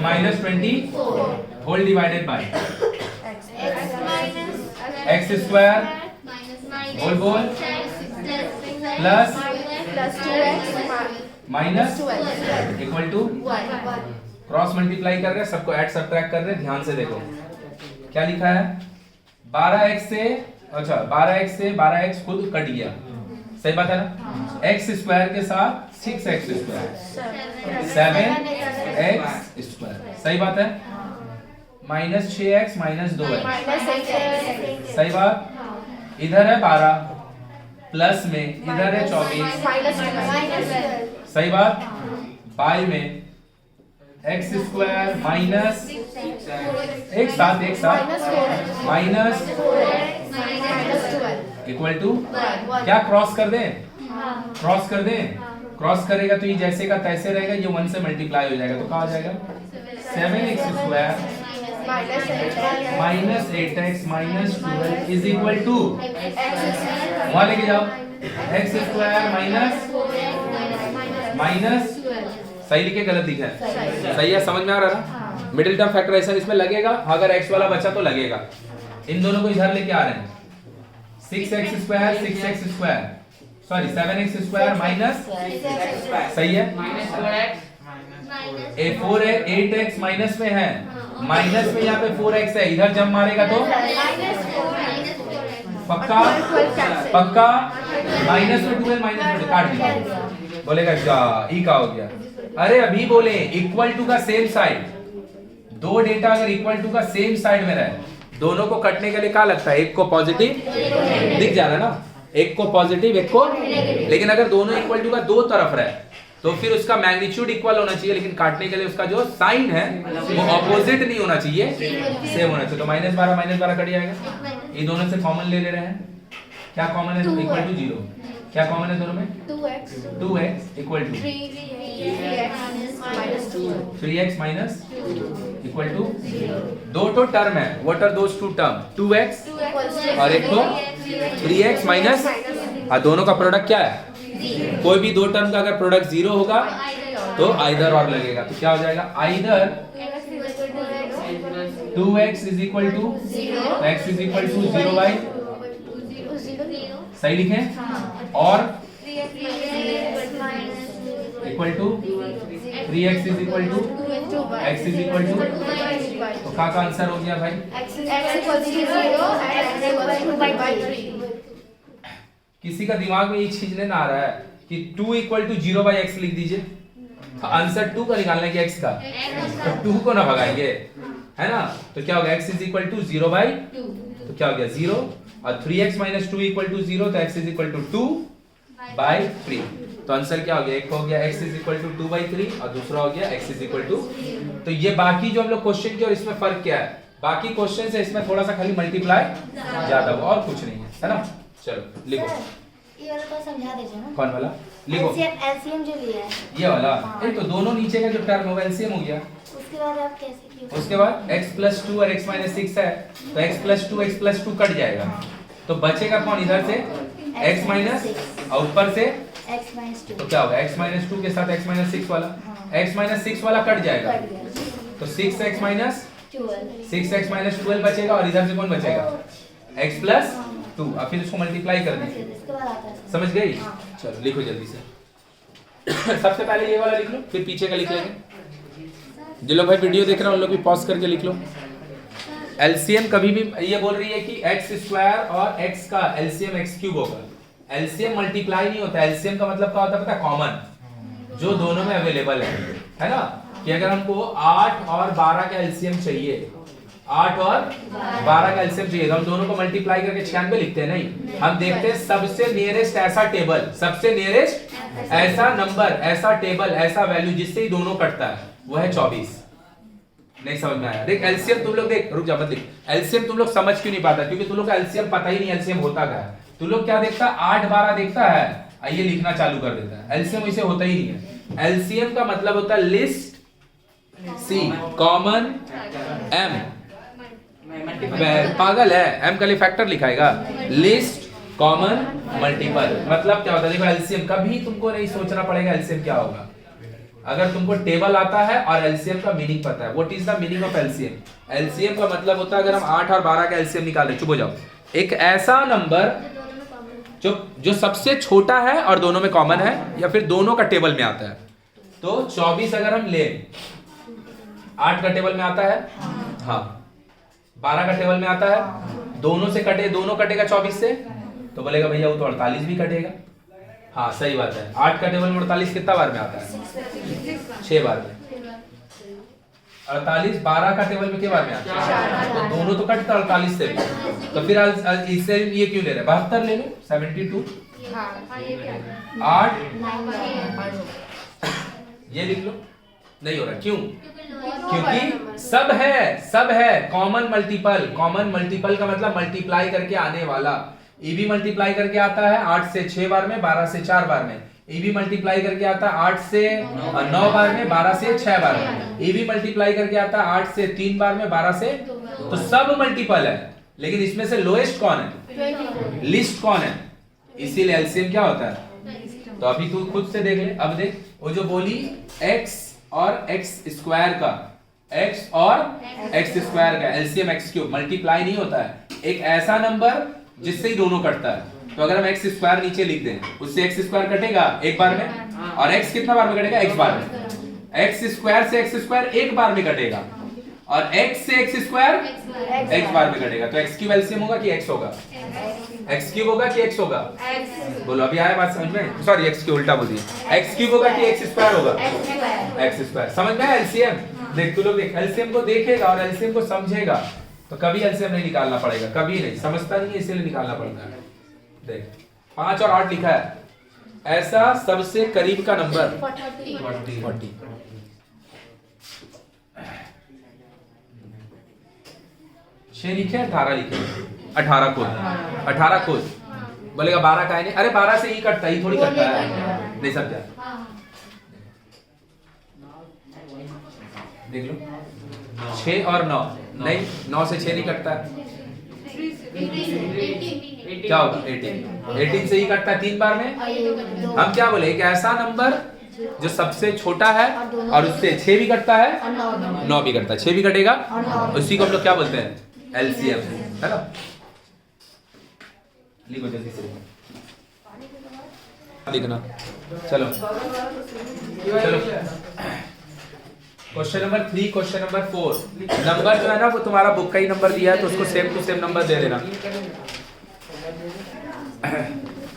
-20 whole divided by x square whole बोल plus 2x minus equal to, cross multiply कर रहे हैं, सबको ऐड सब्ट्रैक्ट कर रहे हैं, ध्यान से देखो क्या लिखा है, 12x से, अच्छा 12x से 12x खुद कट गया, सही बात है ना, x स्क्वायर के साथ 6x स्क्वायर 7x स्क्वायर, सही बात है, -6x -2x सही बात, इधर है 12 प्लस में, इधर है 24 सही बात, बाई में x स्क्वायर माइनस एक साथ माइनस इक्वल टू क्या क्रॉस कर दें, क्रॉस कर दें, क्रॉस करेगा तो ये जैसे का तैसे रहेगा, ये 1 से मल्टीप्लाई हो जाएगा तो क्या हो जाएगा 7x square minus 8x minus 12 is equal to वहां लेके जाओ x स्क्वायर माइनस सही लिखे गलत लिखा है, सही है, समझ में आ रहा ना। मिडिल टर्म फैक्टराइजेशन इसमें लगेगा, अगर x वाला बचा तो लगेगा। इन दोनों को इधर लेके आ रहे हैं 6x square sorry 7x square minus सही है ए 4 है 8x माइनस में है, माइनस में यहाँ पे 4x है, इधर जब मारेगा तो पक्का पक्का माइनस में 12 माइनस में काट दिया, बोलेगा क्या ई का हो गया। अरे अभी बोले इक्वल टू का सेम साइड, दो डेटा अगर इक्वल टू का सेम साइड में रहे, दोनों को कटने के लिए क्या लगता है, एक को पॉजिटिव दिख जा रहा है ना, एक को पॉजिटिव एक को, लेकिन अगर दोनों इक्वल टू का दो तरफ रहे तो फिर उसका मैग्नीट्यूड इक्वल होना चाहिए, लेकिन काटने के लिए उसका जो साइन है वो ऑपोजिट नहीं होना चाहिए, सेम होना चाहिए। तो -12 कट जाएगा, ये दोनों से कॉमन ले रहे हैं, क्या कॉमन है, इक्वल टू 0, क्या कॉमन है दोनों में 2x equal to 3x minus equal to, दो तो टर्म है, what are those two term 2x और एक तो 3x माइनस, हाँ दोनों का प्रोडक्ट क्या है, कोई भी दो टर्म का अगर प्रोडक्ट 0 होगा तो आइदर और लगेगा, तो क्या हो जाएगा either 2x is equal to x is equal to 0 by, सही लिखें, और equal to 3x is equal to x is equal to, तो का आंसर हो गया भाई किसी का दिमाग में ये चीज नहीं आ रहा है कि 2 इक्वल टू 0 बाई x लिख दीजिए, तो आंसर 2 का निकालना है कि x का, तो 2 को ना भगाएंगे है ना, तो क्या होगा x is equal to 0 by, तो क्या हो गया 0, और 3x माइनस 2 इक्वल टू 0, तो x is equal to 2 by 3, तो आंसर क्या हो गया, एक हो गया x is equal to 2 by 3 और दूसरा हो गया x इज इक्वल टू, तो ये बाकी जो हम लोग क्वेश्चन किए और इसमें फर्क क्या है, बाकी क्वेश्चन से इसमें थोड़ा सा खाली मल्टीप्लाई ज्यादा हुआ और कुछ नहीं है ना। चलो लिखो, ये वाला तो समझा दीजिए ना, कौन वाला लिखो, एलसीएम जो लिया है ये वाला, ये तो दोनों नीचे का जो टर्म होगा एलसीएम हो गया, उसके बाद आप कैसे किए, उसके बाद x प्लस 2 और x माइनस 6 है, तो x प्लस 2 कट जाएगा, तो बचेगा कौन इधर से x माइनस और ऊपर से x माइनस 2, तो क्या होगा x माइनस 2 के साथ x माइनस 6 वाला, x माइनस 6 वाला कट जाएगा, तो 6x माइनस 6x माइनस 12 बचेगा, और इधर से कौन बचेगा x प्लस 2, अब फिर उसको मल्टीप्लाई कर दीजिए, इसके बाद आता है समझ गई। चलो लिखो जल्दी से सबसे पहले ये वाला लिख लो, फिर पीछे का लिख लेंगे, जो लोग भाई वीडियो देख रहे हैं उन लोग भी पॉज करके लिख लो। एलसीएम कभी भी ये बोल रही है कि x स्क्वायर और x का एलसीएम x क्यूब होगा, एलसीएम मल्टीप्लाई नहीं होता, एलसीएम का मतलब क्या होता है पता है, कॉमन, जो दोनों में अवेलेबल है ना, कि अगर हमको 8 और 12 का एलसीएम चाहिए, 8 और 12 का एलसीएम चाहिए, तो हम दोनों को मल्टीप्लाई करके 96 लिखते हैं, नहीं, हम देखते हैं सबसे नियरेस्ट ऐसा टेबल, सबसे नियरेस्ट ऐसा नंबर, ऐसा टेबल, ऐसा वैल्यू जिससे ही दोनों कटता है, वो है 24। नहीं समझ में आया, देख एलसीएम तुम लोग देख, रुक जा मत लिख, एलसीएम तुम लोग समझ क्यों नहीं पाता, क्योंकि तुम लोग का एलसीएम पता ही नहीं एलसीएम होता क्या है, तुम लोग क्या देखता है 8 12 देखता है, आइए लिखना चालू कर देता है, एलसीएम इसे होता ही नहीं है, एलसीएम का मतलब होता है लिस्ट सी कॉमन एम, पागल है, एम का लिए फैक्टर लिखाएगा, लिस्ट कॉमन मल्टीपल, मतलब क्या होता है, देखो एलसीएम कभी तुमको नहीं सोचना पड़ेगा एलसीएम क्या होगा, अगर तुमको टेबल आता है और एलसीएम का मीनिंग पता है, what is the meaning of LCM, LCM का मतलब होता है अगर हम 8 और 12 का एलसीएम निकाल रहे, चुप हो जाओ, एक ऐसा नंबर जो सबसे छोटा है और दोनों में कॉमन है, या फिर दोनों का टेबल में आता है, तो 24 अगर हम ले 8 का टेबल में आता है, हाँ 12 का टेबल में आता है, दोनों से कटे, दोनों कटेगा 24 से, तो बोलेगा भैया वो तो 48 भी कटेगा, हाँ सही बात है, 8 का टेबल में 48 कितना बार में आता है, 6 बार में, 48 12 का टेबल में कितने बार में आता है, तो दोनों तो कटता 48 से भी, तो फिर इससे ये क्यों ले रहे हैं, 72 ले लो, 72 8 ये लिख लो, नहीं हो रहा क्यों, क्योंकि सब है कॉमन मल्टीपल का मतलब मल्टीप्लाई करके आने वाला। ए भी मल्टीप्लाई करके आता है 8 से 6 बार में, 12 से 4 बार में। ए भी मल्टीप्लाई करके आता है 8 से 9 बार में, 12 से 6 बार में। ए भी मल्टीप्लाई करके आता है 8 से 3 बार में, 12 से, तो सब मल्टीपल है। लेकिन इसमें से लोएस्ट कौन है, लिस्ट कौन है, इसीलिए एलसीएम क्या होता है। तो अभी तू खुद से देख ले। अब देख वो जो बोली x और x स्क्वायर का, x और x स्क्वायर का एलसीएम x क्यूब मल्टीप्लाई नहीं होता है। एक ऐसा नंबर जिससे ही दोनों कटता है। तो अगर हम x स्क्वायर नीचे लिख दें, उससे x स्क्वायर कटेगा एक बार में, और x कितना बार में कटेगा, x बार में। x स्क्वायर से x स्क्वायर एक बार में कटेगा, और x से x स्क्वायर x बार में कटेगा। तो x क्यूब एलसीएम होगा कि x होगा, x क्यूब होगा कि x होगा, बोलो अभी आया बात समझ में। सॉरी x क्यूब उल्टा बोल दिया, x क्यूब होगा कि x स्क्वायर होगा, x स्क्वायर। समझ में आया एलसीएम। देख तू लोग देख, एलसीएम को देखेगा और एलसीएम को समझेगा तो कभी एलसीएम नहीं निकालना पड़ेगा, कभी नहीं। समझता नहीं है इसलिए निकालना पड़ता है। देख 5 और 8 लिखा है, ऐसा सबसे करीब का नंबर 40। 6 लिखे 18 लिखे, 18 खोज। बोलेगा 12 का है नहीं, अरे 12 से ही कटता है, ही थोड़ी कटता है, नहीं समझा। देख लो 6 और 9 नहीं, 9 से 6 नहीं कटता है, क्या होगा 18 से ही कटता है 3 बार में। हम क्या बोले, एक ऐसा नंबर जो सबसे छोटा है और उससे 6 भी कटता है, 9 भी कटता है, 6 भी कटेगा, उसी को हम लोग क्या बोलते हैं, एलसीएम, है ना। लिखो जल्दी से लिखना। चलो question number 3, question number 4। Number जो है ना वो तुम्हारा बुक का ही नंबर दिया है, तो उसको सेम टू सेम नंबर दे देना।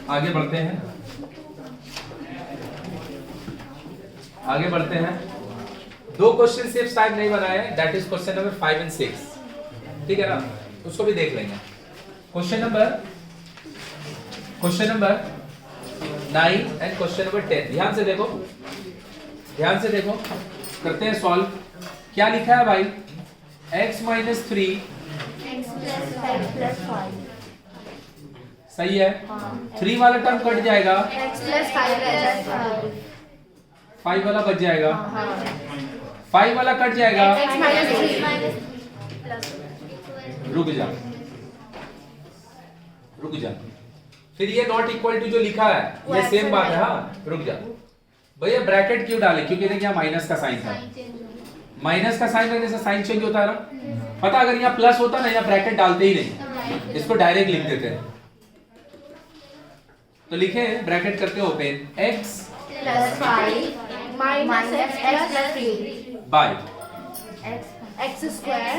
आगे बढ़ते हैं, आगे बढ़ते हैं। 2 क्वेश्चन सिर्फ टाइम नहीं बनाए, that is question number 5 and 6, ठीक है ना, उसको भी देख लेंगे। Question number 9 and question number 10। ध्यान से देखो, ध्यान से देखो, करते हैं सॉल्व। क्या लिखा है भाई, x माइनस 3 सही है। 3 वाला टर्म कट जाएगा, x प्लस 5 रह जाएगा, 5 वाला बच जाएगा, 5 वाला कट जाएगा, x माइनस 3 रुक जा, रुक जा। फिर ये नॉट इक्वल टू जो लिखा है ये सेम बात है। हाँ रुक जा भैया, ब्रैकेट क्यों डाले, क्योंकि देखिए यहाँ माइनस का साइन था, माइनस का साइन रखने से साइन चेंज होता है ना। पता अगर यहाँ प्लस होता ना, यहाँ ब्रैकेट डालते ही नहीं, इसको डायरेक्ट लिख देते हैं। तो लिखे ब्रैकेट करते हो open, x plus 5 minus x plus 3 by x square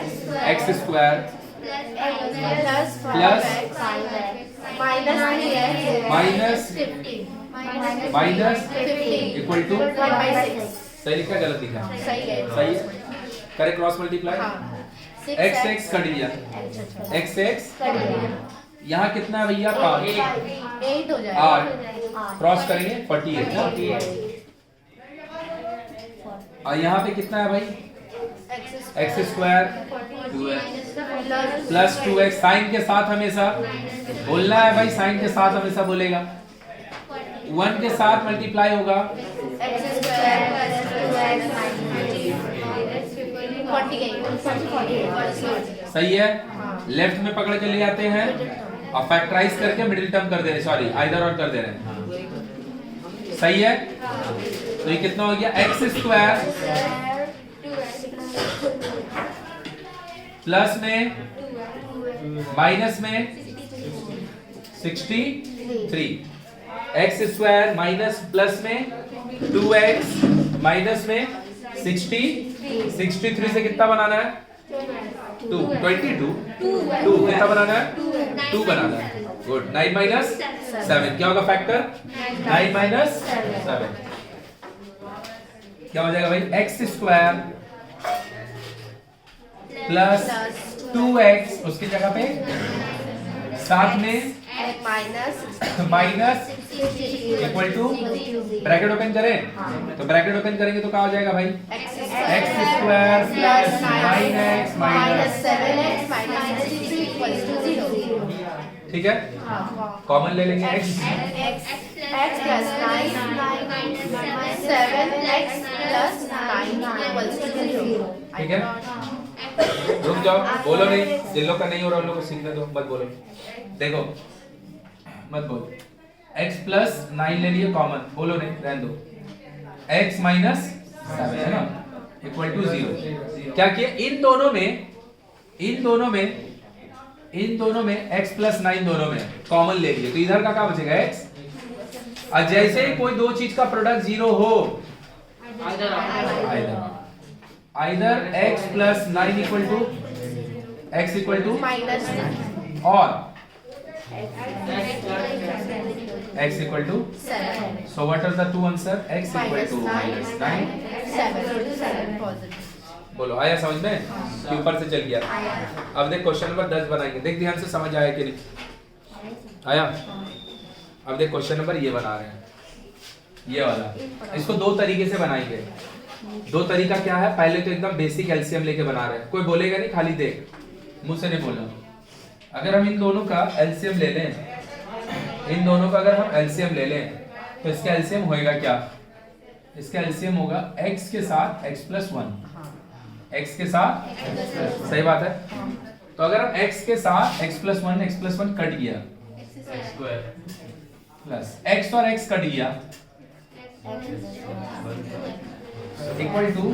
x square plus plus 5x minus 3x minus 15 minus 15 equal to 1/6। सही लिखा गलत लिखा, सही है, सही है। करे cross multiply, x x cut दिया, x x यहाँ कितना है भैया, 5 8 हो जाएगा, 8 क्रॉस करेंगे 48 और यहाँ पे कितना है भाई, x square plus 2x। Sign के साथ हमेशा बोलना है भाई, साइन के साथ हमेशा बोलेगा। 1 के साथ मल्टीप्लाई होगा, x स्क्वायर प्लस 2x 48 सही है। लेफ्ट में पकड़ के ले आते हैं और फैक्टराइज करके मिडिल टर्म कर दे रहे, सॉरी आइदर और कर दे रहे, सही है। तो ये कितना हो गया, x स्क्वायर प्लस में माइनस में 63, x स्क्वायर माइनस प्लस में 2x माइनस में 63 से कितना बनाना है, 22 कितना बनाना है, 2 बनाना है। गुड, 9 माइनस 7 क्या होगा फैक्टर, 9 माइनस 7 क्या हो जाएगा भाई, x स्क्वायर प्लस 2x उसकी जगह पे साथ में minus minus equal to bracket open करें तो ब्रैकेट ओपन करेंगे तो क्या हो जाएगा भाई x square plus 9x minus 7x minus 63 equals to 0. ठीक है कॉमन ले लेंगे x X plus 9 7x plus 9 equals to 0. ठीक है रुक जाओ बोलो नहीं जिन लोग का नहीं हो रहा उन लोग को सीखने दो मत बोलो देखो मत बोलो x प्लस 9 ले लिए कॉमन बोलो नहीं रहने दो x माइनस 7 है ना इक्वल टू 0 क्या किया इन दोनों में x प्लस 9 दोनों में कॉमन ले लिए तो इधर का क्या बचेगा x और जैसे ही कोई दो चीज का प्रोडक्ट 0 हो either x plus 9 equal to x equal to Minus 9. और x equal to 7. so what are the two answer x equal to minus 9 7 positive. बोलो आया समझ में कि ऊपर से चल गया अब देख क्वेश्चन नंबर 10 बनाएंगे देख ध्यान से समझ आया कि नहीं आया अब देख क्वेश्चन नंबर ये बना रहे हैं ये वाला इसको दो तरीके से बनाएंगे दो तरीका क्या है पहले तो एकदम बेसिक एलसीएम लेके बना रहे हैं कोई बोलेगा नहीं खाली देख मुंह से नहीं बोलना अगर हम इन दोनों का एलसीएम ले लें इन दोनों का अगर हम एलसीएम ले लें तो इसका एलसीएम होएगा क्या इसका एलसीएम होगा x के साथ x प्लस 1 x के साथ सही बात है तो अगर हम x के साथ x प्लस 1 कट गया प्लस x और x कट गया इक्वल टू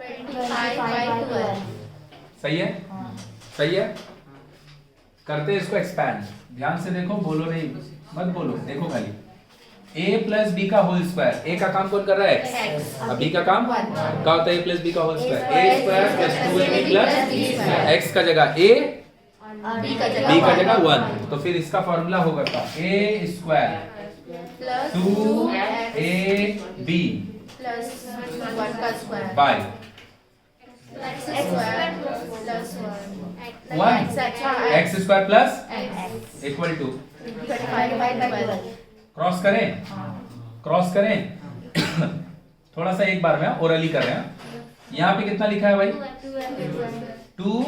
25/12. सही है करते हैं इसको एक्सपैंड ध्यान से देखो बोलो नहीं मत बोलो देखो खाली a प्लस बी का होल स्क्वायर a का काम कौन कर रहा है x अब b का काम क्या होता है a प्लस बी का whole square a square plus 2ab plus x का जगह a B का जगह 1 तो फिर इसका फॉर्मूला होगा क्या a square plus 2ab plus 1 का square by x square plus 1 x square plus x equal to 25/12. Cross करें थोड़ा सा एक बार में ओरली कर रहे हैं यहाँ पे कितना लिखा है भाई 2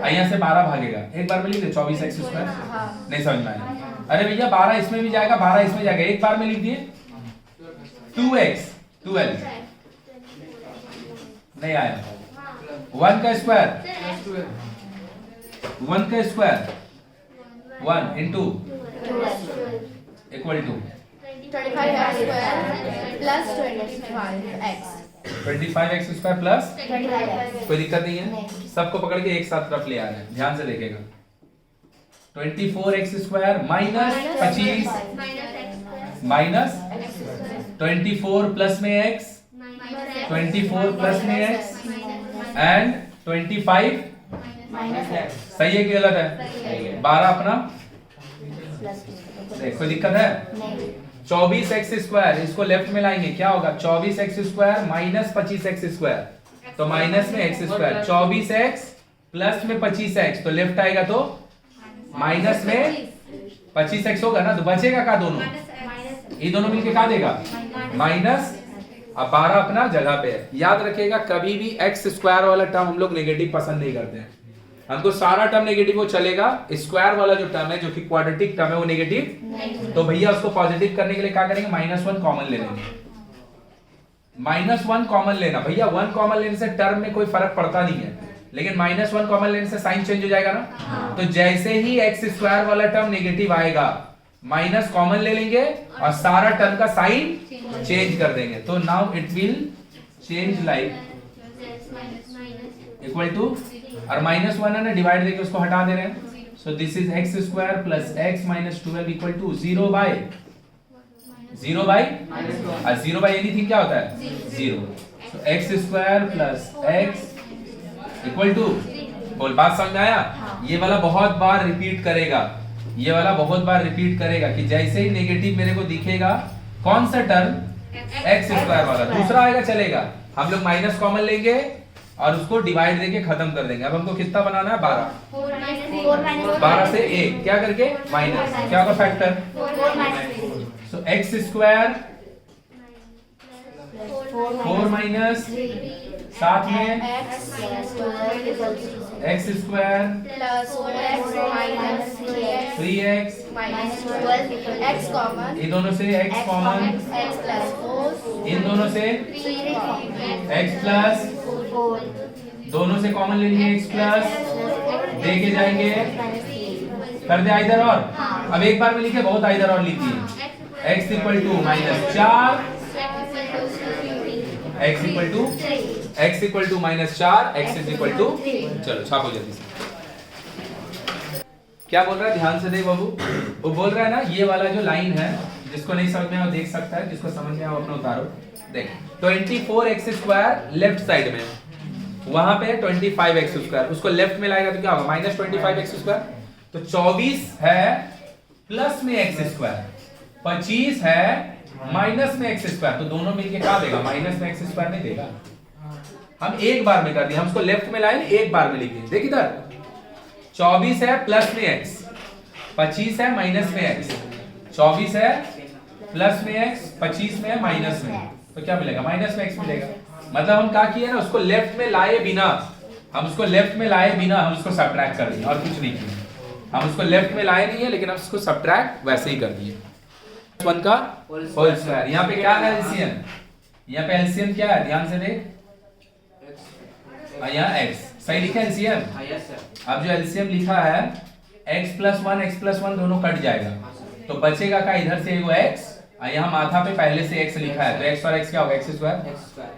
यहाँ से 12 भागेगा एक बार में लिख दे 24x स्क्वायर नहीं समझ में आया अरे भैया 12 इसमें भी जाएगा 12 इसमें जाएगा एक बार में लिख दिए 2x 12 नहीं आया 1 का square 1 into equal to 25x square plus 25x 25x square plus 25 कोई दिक्कत नहीं है नहीं। सबको पकड़ के एक साथ तरफ ले आ रहे हैं ध्यान से देखेगा 24x square minus 25 minus 24 plus में x 24 प्लस में x एंड 25 सही है कि गलत है 12 अपना कोई दिक्कत है 24x स्क्वायर इसको लेफ्ट में लाएंगे क्या होगा 24x square minus 25x square तो माइनस में x स्क्वायर 24x प्लस में 25x तो लेफ्ट आएगा तो माइनस में 25x होगा ना तो बचेगा का दोनों ये दोनों मिलके क्या देगा माइनस अब 12 अपना जगह पे है याद रखिएगा कभी भी x स्क्वायर वाला टर्म हम लोग नेगेटिव पसंद नहीं करते हैं हमको सारा टर्म नेगेटिव वो चलेगा स्क्वायर वाला जो टर्म है जो कि क्वाड्रेटिक टर्म है वो नेगेटिव तो भैया उसको पॉजिटिव करने के लिए क्या करेंगे -1 कॉमन ले लेंगे -1 कॉमन लेना भैया 1 कॉमन लेने से टर्म में कोई फर्क पड़ता नहीं है लेकिन -1 कॉमन लेने से साइन चेंज हो जाएगा ना तो जैसे ही x स्क्वायर वाला टर्म नेगेटिव आएगा माइनस कॉमन ले लेंगे और सारा टर्म का साइन चेंज कर देंगे तो now it will change like equal to और -1 है ना डिवाइड देके उसको हटा दे रहे हैं so this is x square plus x minus 12 equal to 0 by और 0 बाय एनीथिंग क्या होता है 0 so x square plus x equal to बोल बात समझ में आया ये वाला बहुत बार रिपीट करेगा ये वाला बहुत बार रिपीट करेगा कि जैसे ही नेगेटिव मेरे को दिखेगा कौन सा टर्म x स्क्वायर वाला दूसरा आएगा चलेगा हम लोग माइनस कॉमन लेंगे और उसको डिवाइड देके खत्म कर देंगे। अब हमको कितना बनाना है? 12। 12 से 1 क्या करके माइनस, क्या होगा factor? 4 so x square 4 minus साथ में x square plus 4x minus 3x 3x माइनस 12 x कॉमन, इन दोनों से x कॉमन, x प्लस 4 इन दोनों से 3 x प्लस, दोनों से कॉमन ले लिए x प्लस, देके जाएंगे कर दे आइदर और। अब एक बार में लिखे, बहुत आइदर और लिखिए। x equal to minus 4, x equal to minus 4, x is equal to, चलो छापो जल्दी से। क्या बोल रहा है? ध्यान से देख बाबू, वो बोल रहा है ना ये वाला जो लाइन है, जिसको नहीं समझ में आया वो देख सकता है, जिसको समझ में आया वो अपना उतारो। देख 24x स्क्वायर लेफ्ट साइड में, वहां पे 25x स्क्वायर, उसको लेफ्ट में लाएगा तो क्या होगा? Minus 25x square. तो 24 है प्लस में x स्क्वायर, 25 है माइनस में x स्क्वायर, तो दोनों मिलके क्या देगा? माइनस में x स्क्वायर नहीं देगा। हम एक बार में कर दिया, हम उसको लेफ्ट में लाए, एक बार में लिखिए। देख इधर 24 है प्लस में x, 25 है माइनस में x, 24 है प्लस में x, 25 में है माइनस में, तो क्या मिलेगा? माइनस में x मिलेगा। मतलब हम क्या किए ना, उसको लेफ्ट में लाए बिना, हम उसको लेफ्ट में लाए बिना हम उसको सब्ट्रैक्ट कर दिए और कुछ नहीं किया। हम उसको लेफ्ट में लाए नहीं है, लेकिन हम उसको सब्ट्रैक्ट वैसे ही कर दिए। 1 का होल स्क्वायर। यहाँ पे क्या है एलसीएम? यहाँ पे एलसीएम क्या है? ध्यान से देख, यहाँ x सही लिखा है एलसीएम। अब जो एलसीएम लिखा है x प्लस 1 दोनों कट जाएगा, तो बचेगा का इधर से एगो x, यहाँ माथा पे पहले से x लिखा है, तो x और x क्या होगा? x square.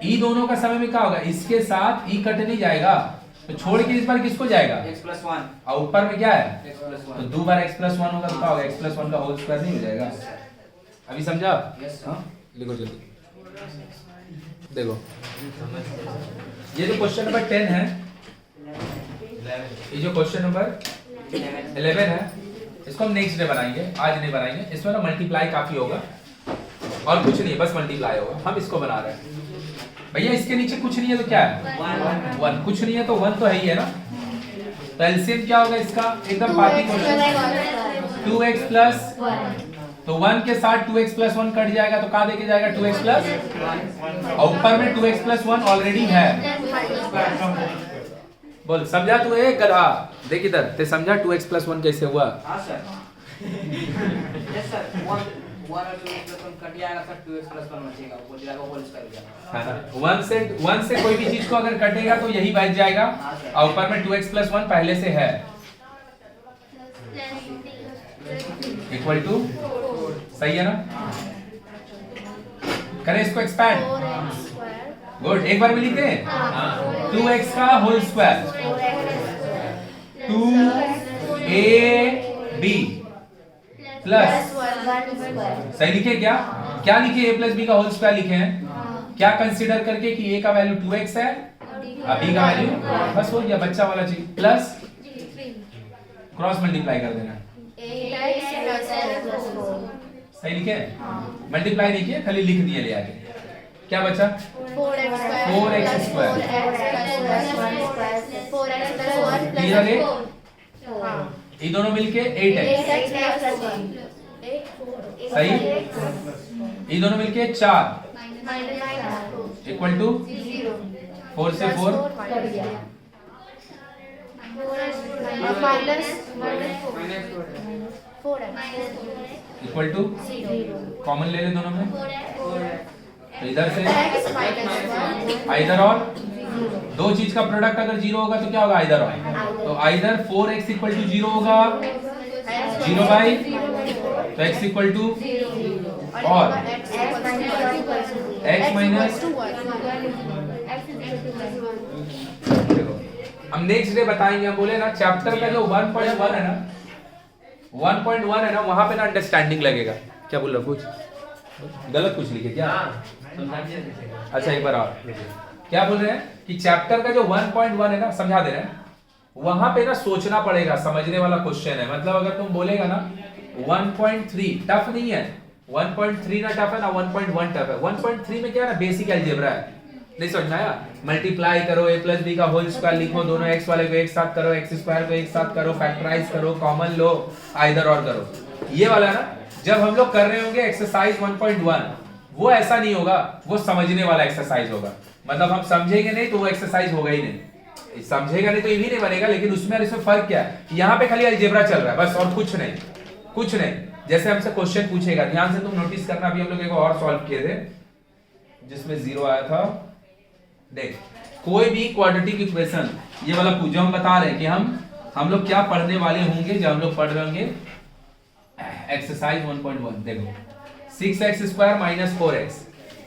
ई दोनों का समय में क्या होगा? इसके साथ ई कट नहीं जाएगा, तो छोड़ के इस बार किसको जाएगा? x प्लस 1, और ऊपर में क्या है? x प्लस 1, तो 2 बार x प्लस 1 होगा तो क्या होगा? x प्लस 1 का होल स्क्वायर नहीं हो जाएगा? अभी समझा? हाँ लिखो जल्दी। देखो ये जो क्वेश्चन नंबर 10 है, ये जो क्वेश्चन नंबर 11 है, इसको हम नेक्स्ट डे बनाएंगे, आज नहीं बनाएंगे। इसमें ना मल्टीप्लाई काफी होगा और कुछ नहीं है, बस मल्टीप्लाई होगा। हम इसको बना रहे हैं भैया, इसके नीचे कुछ नहीं है तो क्या है? 1। कुछ नहीं है तो 1 तो है ही है ना। तो एलसीएम क्या होगा इसका? एकदम पार्टी क्वेश्चन। 2x प्लस, तो 1 के साथ 2x प्लस 1 कट जाएगा, तो कहाँ देके जाएगा? 2x प्लस, और ऊपर में 2x प्लस 1 ऑलरेडी है। बोल समझा तू? एक गधा देख इधर, ते समझा 2x प्लस 1 कैसे हुआ? हाँ सर। यस सर, 1 और 2x प्लस 1 कट जाएगा, फिर 2x प्लस 1 बचेगा, वो जाएगा होल स्क्वायर हो जाएगा। है ना? 1 से कोई भी चीज को अगर कटेगा तो यही बच जाएगा, और ऊपर में 2x प्लस 1 पहले से है, इक्वल टू, सही है ना? करें इसको एक्सपैंड। गुड, एक बार में लिखते हैं 2x का होल स्क्वायर, 2ab प्लस, सही लिखे क्या? क्या लिखे? a प्लस b का होल स्क्वायर लिखे हैं। क्या कंसीडर करके कि a का वैल्यू 2x है और b का वैल्यू, बस हो गया बच्चा वाला चीज, प्लस क्रॉस मल्टीप्लाई कर देना। सही लिखे? मल्टीप्लाई नहीं किए, खाली लिख दिए ले आके। क्या बचा? 4x स्क्वायर, ये दोनों मिलके 8x, सही? ये दोनों मिलके 4 इक्वल टू 4 से 4 इक्वल टू, कॉमन ले ले दोनों में, तो इधर से आइदर और, दो चीज का प्रोडक्ट अगर 0 होगा तो क्या होगा? आइदर और। तो आइदर 4x इक्वल टू 0 होगा, 0 बाई, तो x इक्वल टू, और x माइनस, हम नेक्स्ट डे बताएंगे। हम बोले ना चैप्टर का जो 1.1 है ना, 1.1 है ना, वहां पे ना अंडरस्टैंडिंग लगेगा। क्या बोल रहा? कुछ गलत कुछ लिखे क्या? अच्छा एक बार और, क्या बोल रहे हैं कि चैप्टर का जो 1.1 है ना, समझा दे रहे हैं, वहां पे ना सोचना पड़ेगा, समझने वाला क्वेश्चन है। मतलब अगर तुम बोलेगा ना 1.3 टफ नहीं है, 1.3 ना टफ है ना 1.1 टफ है। 1.3 में क्या है ना, बेसिक अलजेब्रा है, नहीं समझ में आया? मल्टीप्लाई करो, a प्लस बी का होल स्क्वायर लिखो, दोनों x वाले को एक साथ करो, x स्क्वायर को एक साथ करो, फैक्टराइज करो, कॉमन लो, आइदर और करो। ये वाला ना जब हम लोग कर रहे होंगे एक्सरसाइज 1.1, वो ऐसा नहीं होगा, वो समझने वाला एक्सरसाइज होगा। मतलब हम समझेंगे नहीं तो वो एक्सरसाइज होगा ही नहीं, समझेगा नहीं तो ये भी नहीं बनेगा। लेकिन उसमें और इसमें फर्क क्या है? यहाँ पे खाली अलजेब्रा चल रहा है बस, और कुछ नहीं, कुछ नहीं। जैसे हमसे क्वेश्चन पूछेगा, ध्यान से तुम नोटिस करना। अभी हम लोग एक और सॉल्व किए थे जिसमें 0 आया था। देख, कोई भी क्वाड्रेटिक इक्वेशन ये वाला जो हम बता रहे हैं कि हम लोग क्या पढ़ने वाले होंगे जब हम लोग पढ़ रहे होंगे एक्सरसाइज 1.1। देखो 6x² - 4x,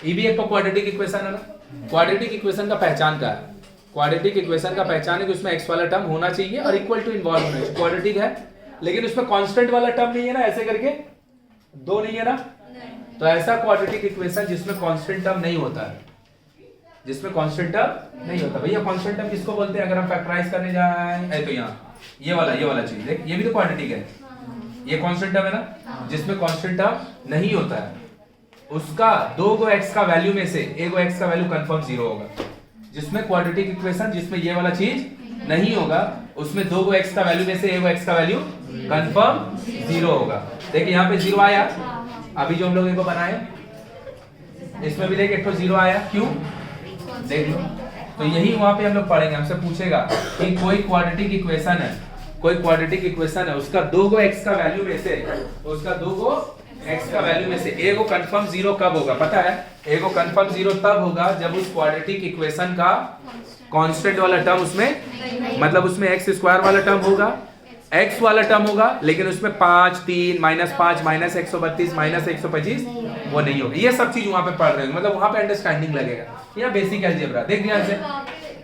ये भी एक क्वाड्रेटिक इक्वेशन है ना। क्वाड्रेटिक इक्वेशन का पहचान क्या है? क्वाड्रेटिक इक्वेशन का पहचान है कि उसमें x वाला टर्म होना चाहिए और इक्वल टू इन्वॉल्व होना चाहिए। क्वाड्रेटिक है लेकिन उसमें कांस्टेंट वाला टर्म नहीं है ना, ऐसे करके 2 नहीं है ना। तो ऐसा क्वाड्रेटिक इक्वेशन जिसमें कांस्टेंट टर्म नहीं होता है, जिसमें कांस्टेंट टर्म नहीं होता। भैया कांस्टेंट टर्म किसको बोलते हैं? अगर हम फैक्टराइज करने जाएं तो यहाँ ये वाला चीज देख, ये भी तो क्वाड्रेटिक है, ये कांस्टेंट टर्म है ना। जिसमें कांस्टेंट टर्म नहीं होता है उसका 2 गो x का वैल्यू में से 1 गो x का वैल्यू कंफर्म 0 होगा। जिसमें क्वाड्रेटिक इक्वेशन जिसमें ये वाला चीज नहीं होगा उसमें 2 गो x का वैल्यू में से 1 गो x का वैल्यू कंफर्म 0 होगा। देखिए यहाँ पे 0 आया, अभी जो हम लोग इनको बनाए इसमें भी देखिए एक तो 0 आया, क्यों? देख लो। तो यही वहां पे हम लोग पढ़ेंगे, हमसे पूछेगा कि कोई क्वाड्रेटिक इक्वेशन है, कोई क्वाड्रेटिक इक्वेशन है, उसका 2 गो x का वैल्यू में से, उसका 2 गो x का वैल्यू में से a को कंफर्म 0 कब होगा पता है? a को कंफर्म 0 तब होगा जब उस क्वाड्रेटिक इक्वेशन का कांस्टेंट वाला टर्म उसमें, मतलब उसमें x² वाला टर्म होगा, x वाला टर्म होगा, लेकिन उसमें 5, 3, -5, -132, -125 वो नहीं होगा। ये सब चीज वहां पे पढ़ रहे हैं, मतलब वहां पे अंडरस्टैंडिंग लगेगा। यहाँ बेसिक अलजेब्रा देख ध्यान से।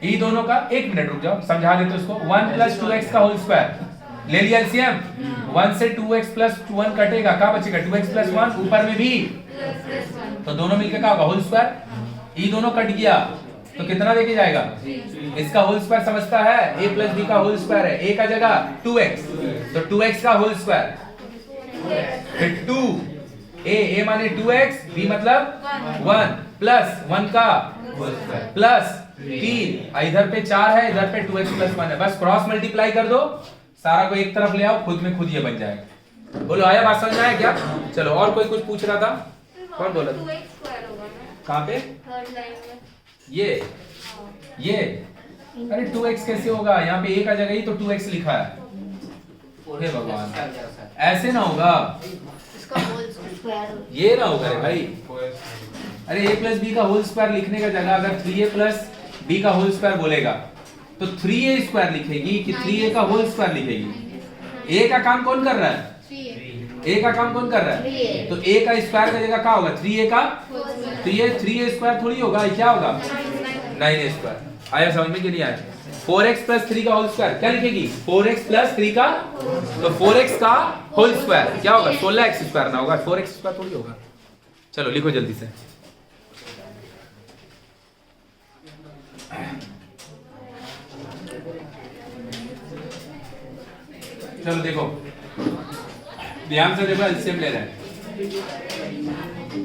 ये दोनों का 1 मिनट रुक जाओ, समझा देते उसको। 1 + 2x का होल स्क्वायर ले लिया एलसीएम। 1 से 2x + 1 कटेगा, क्या बचेगा? 2x + 1, ऊपर में भी तो दोनों मिलकर क्या होगा? Whole square. ये दोनों कट गया तो कितना लेके जाएगा? इसका होल स्क्वायर समझता है, a + b का होल स्क्वायर है, a का जगह 2x, तो 2x का होल स्क्वायर, फिर 2 a माने 2x, b मतलब 1 प्लस 1 का प्लस 3, इधर पे 4 है, इधर पे 2x + 1 है। बस क्रॉस मल्टीप्लाई कर दो, सारा को एक तरफ ले आओ, खुद में खुद ये बन जाएगा। बोलो आया? बात समझ में आया क्या? चलो और कोई कुछ पूछ रहा था? कौन बोला था? कहाँ पे? ये अरे 2x कैसे होगा? यहाँ पे a का जगह ही तो 2x लिखा है। हे भगवान, ऐसे ना होगा, ये ना होगा रे भाई। अरे a + b का होल स्क्वायर लिखने का जगह अगर 3a + b का होल स्क्वायर बोलेगा तो 3a² लिखेगी कि 3a का होल स्क्वायर लिखेगी? a का काम कौन कर रहा है? a का काम कौन कर रहा है? तो a का स्क्वायर का जगह क्या होगा? 3a का, तो ये 3a² थोड़ी होगा, क्या होगा? 9a²। आया समझ में कि नहीं आया? 4x + 3 का होल स्क्वायर क्या लिखेगी? 4x + 3 का, तो 4x का होल स्क्वायर क्या होगा? 16x² ना होगा, 4x² थोड़ी होगा। चलो लिखो जल्दी से। चलो देखो, ध्यान से देखो, एलसीएम ले रहे हैं,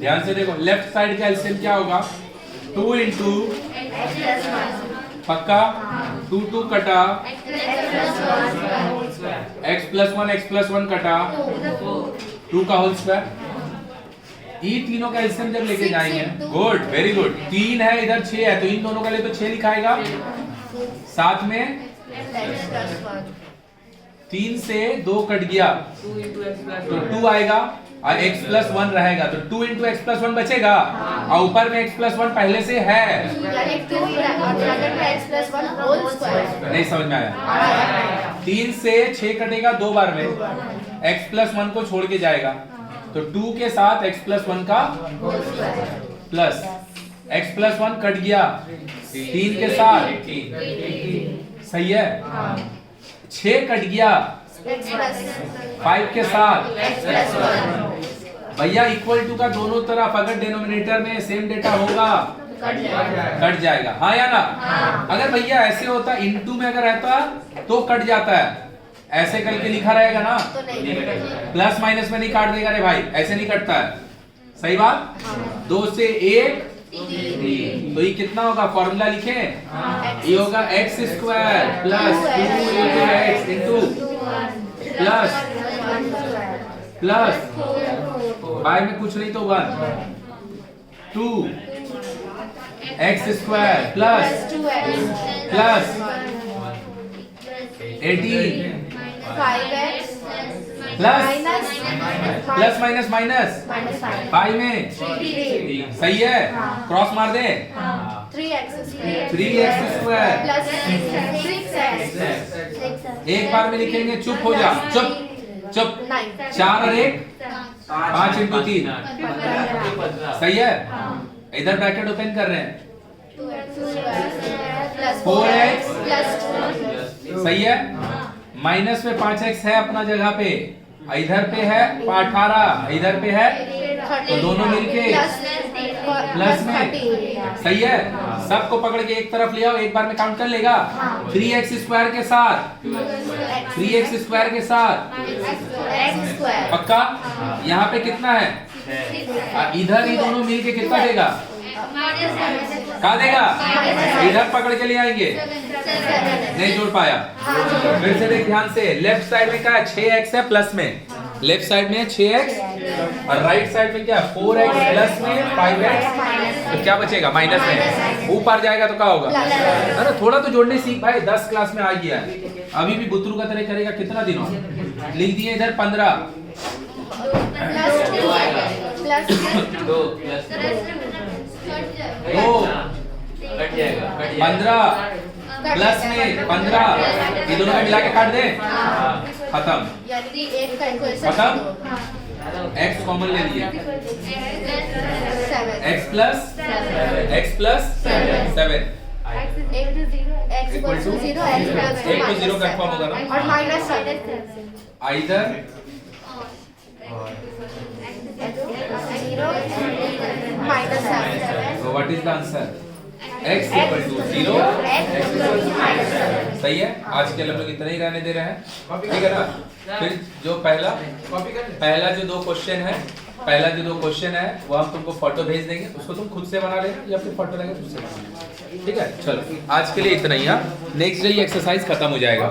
ध्यान से देखो। लेफ्ट साइड का एलसीएम क्या होगा? 2 पक्का, 2 कटा, x + 1 कटा, 2 का होल स्क्वायर। ये तीनों का एलसीएम जब लेके जाएंगे, गुड, वेरी गुड। 3 है, इधर 6 है, तो इन दोनों का ले तो 6 लिखाएगा, साथ में 3 से 2 कट गया तो 2 आएगा और x + 1 रहेगा, तो 2 × x + 1 बचेगा, और ऊपर में x + 1 पहले से है। नहीं समझ में आया? 3 से 6 कटेगा 2 बार में, x + 1 को छोड़ के जाएगा, तो 2 के साथ x + 1 का प्लस, x + 1 कट गया 3 के साथ, सही है। 6 कट गया 5 के साथ, भैया इक्वल टू का दोनों तरफ अगर डिनोमिनेटर में सेम डेटा होगा कट जाएगा, हाँ या ना? अगर भैया ऐसे होता इनटू में अगर रहता तो कट जाता है, ऐसे करके लिखा रहेगा ना, प्लस माइनस में नहीं काट देगा रे भाई, ऐसे नहीं कटता है, सही बात। 2 से 1 तो ये कितना होगा, फॉर्मूला लिखे, ये होगा x square plus 2x into plus by में कुछ नहीं तो 1 2 x square plus 18 5x plus minus by में सही है, क्रॉस मार दे, 3x स्क्वायर प्लस 6x एक बार में लिखेंगे, चुप हो जा, चुप 4 और 1 5 इंटू 3 सही है। इधर ब्रैकेट ओपन कर रहे हैं, 4x सही है, माइनस में 5x है अपना जगह पे, इधर पे है 18, इधर पे है, तो दोनों मिलके प्लस में सही है। सबको पकड़ के एक तरफ ले आओ, एक बार में काउंट कर लेगा, 3x स्क्वायर के साथ, 3x स्क्वायर के साथ पक्का। यहाँ पे कितना है, इधर ही दोनों मिलके कितना देगा, कहा देगा, इधर पकड़ के ले आएंगे, नहीं जोड़ पाया, फिर से देख ध्यान से, लेफ्ट साइड में क्या है, 6x है प्लस में, लेफ्ट साइड में 6x और राइट साइड में क्या, 4x प्लस में 5x, तो क्या बचेगा, माइनस में, ऊपर जाएगा तो क्या होगा, अरे थोड़ा तो जोड़ने सीख भाई, 10 क्लास में आ गया है, अभी भी बुतरू का तरह करेगा, कितना दिन हो, लिख दिए इधर 15 15 प्लस में 15, ये दोनों में मिला के काट दे, खत्म, खत्म, x कॉमन ले लिए, x प्लस 7 इक्वल टू 0 1 to 0 कंफर्म होगा ना, और minus either 0 minus 7 so what is the answer, x equal to 0 सही है। आज के हम लोग इतना ही रहने दे रहे हैं, ठीक है ना। फिर जो पहला जो दो क्वेश्चन है वो हम तुमको फोटो भेज देंगे, उसको तुम खुद से बना लेना या फिर फोटो लेके खुद से बना लेना, ठीक है। चलो आज के लिए इतना ही, नेक्स्ट डे ये एक्सरसाइज खत्म हो जाएगा।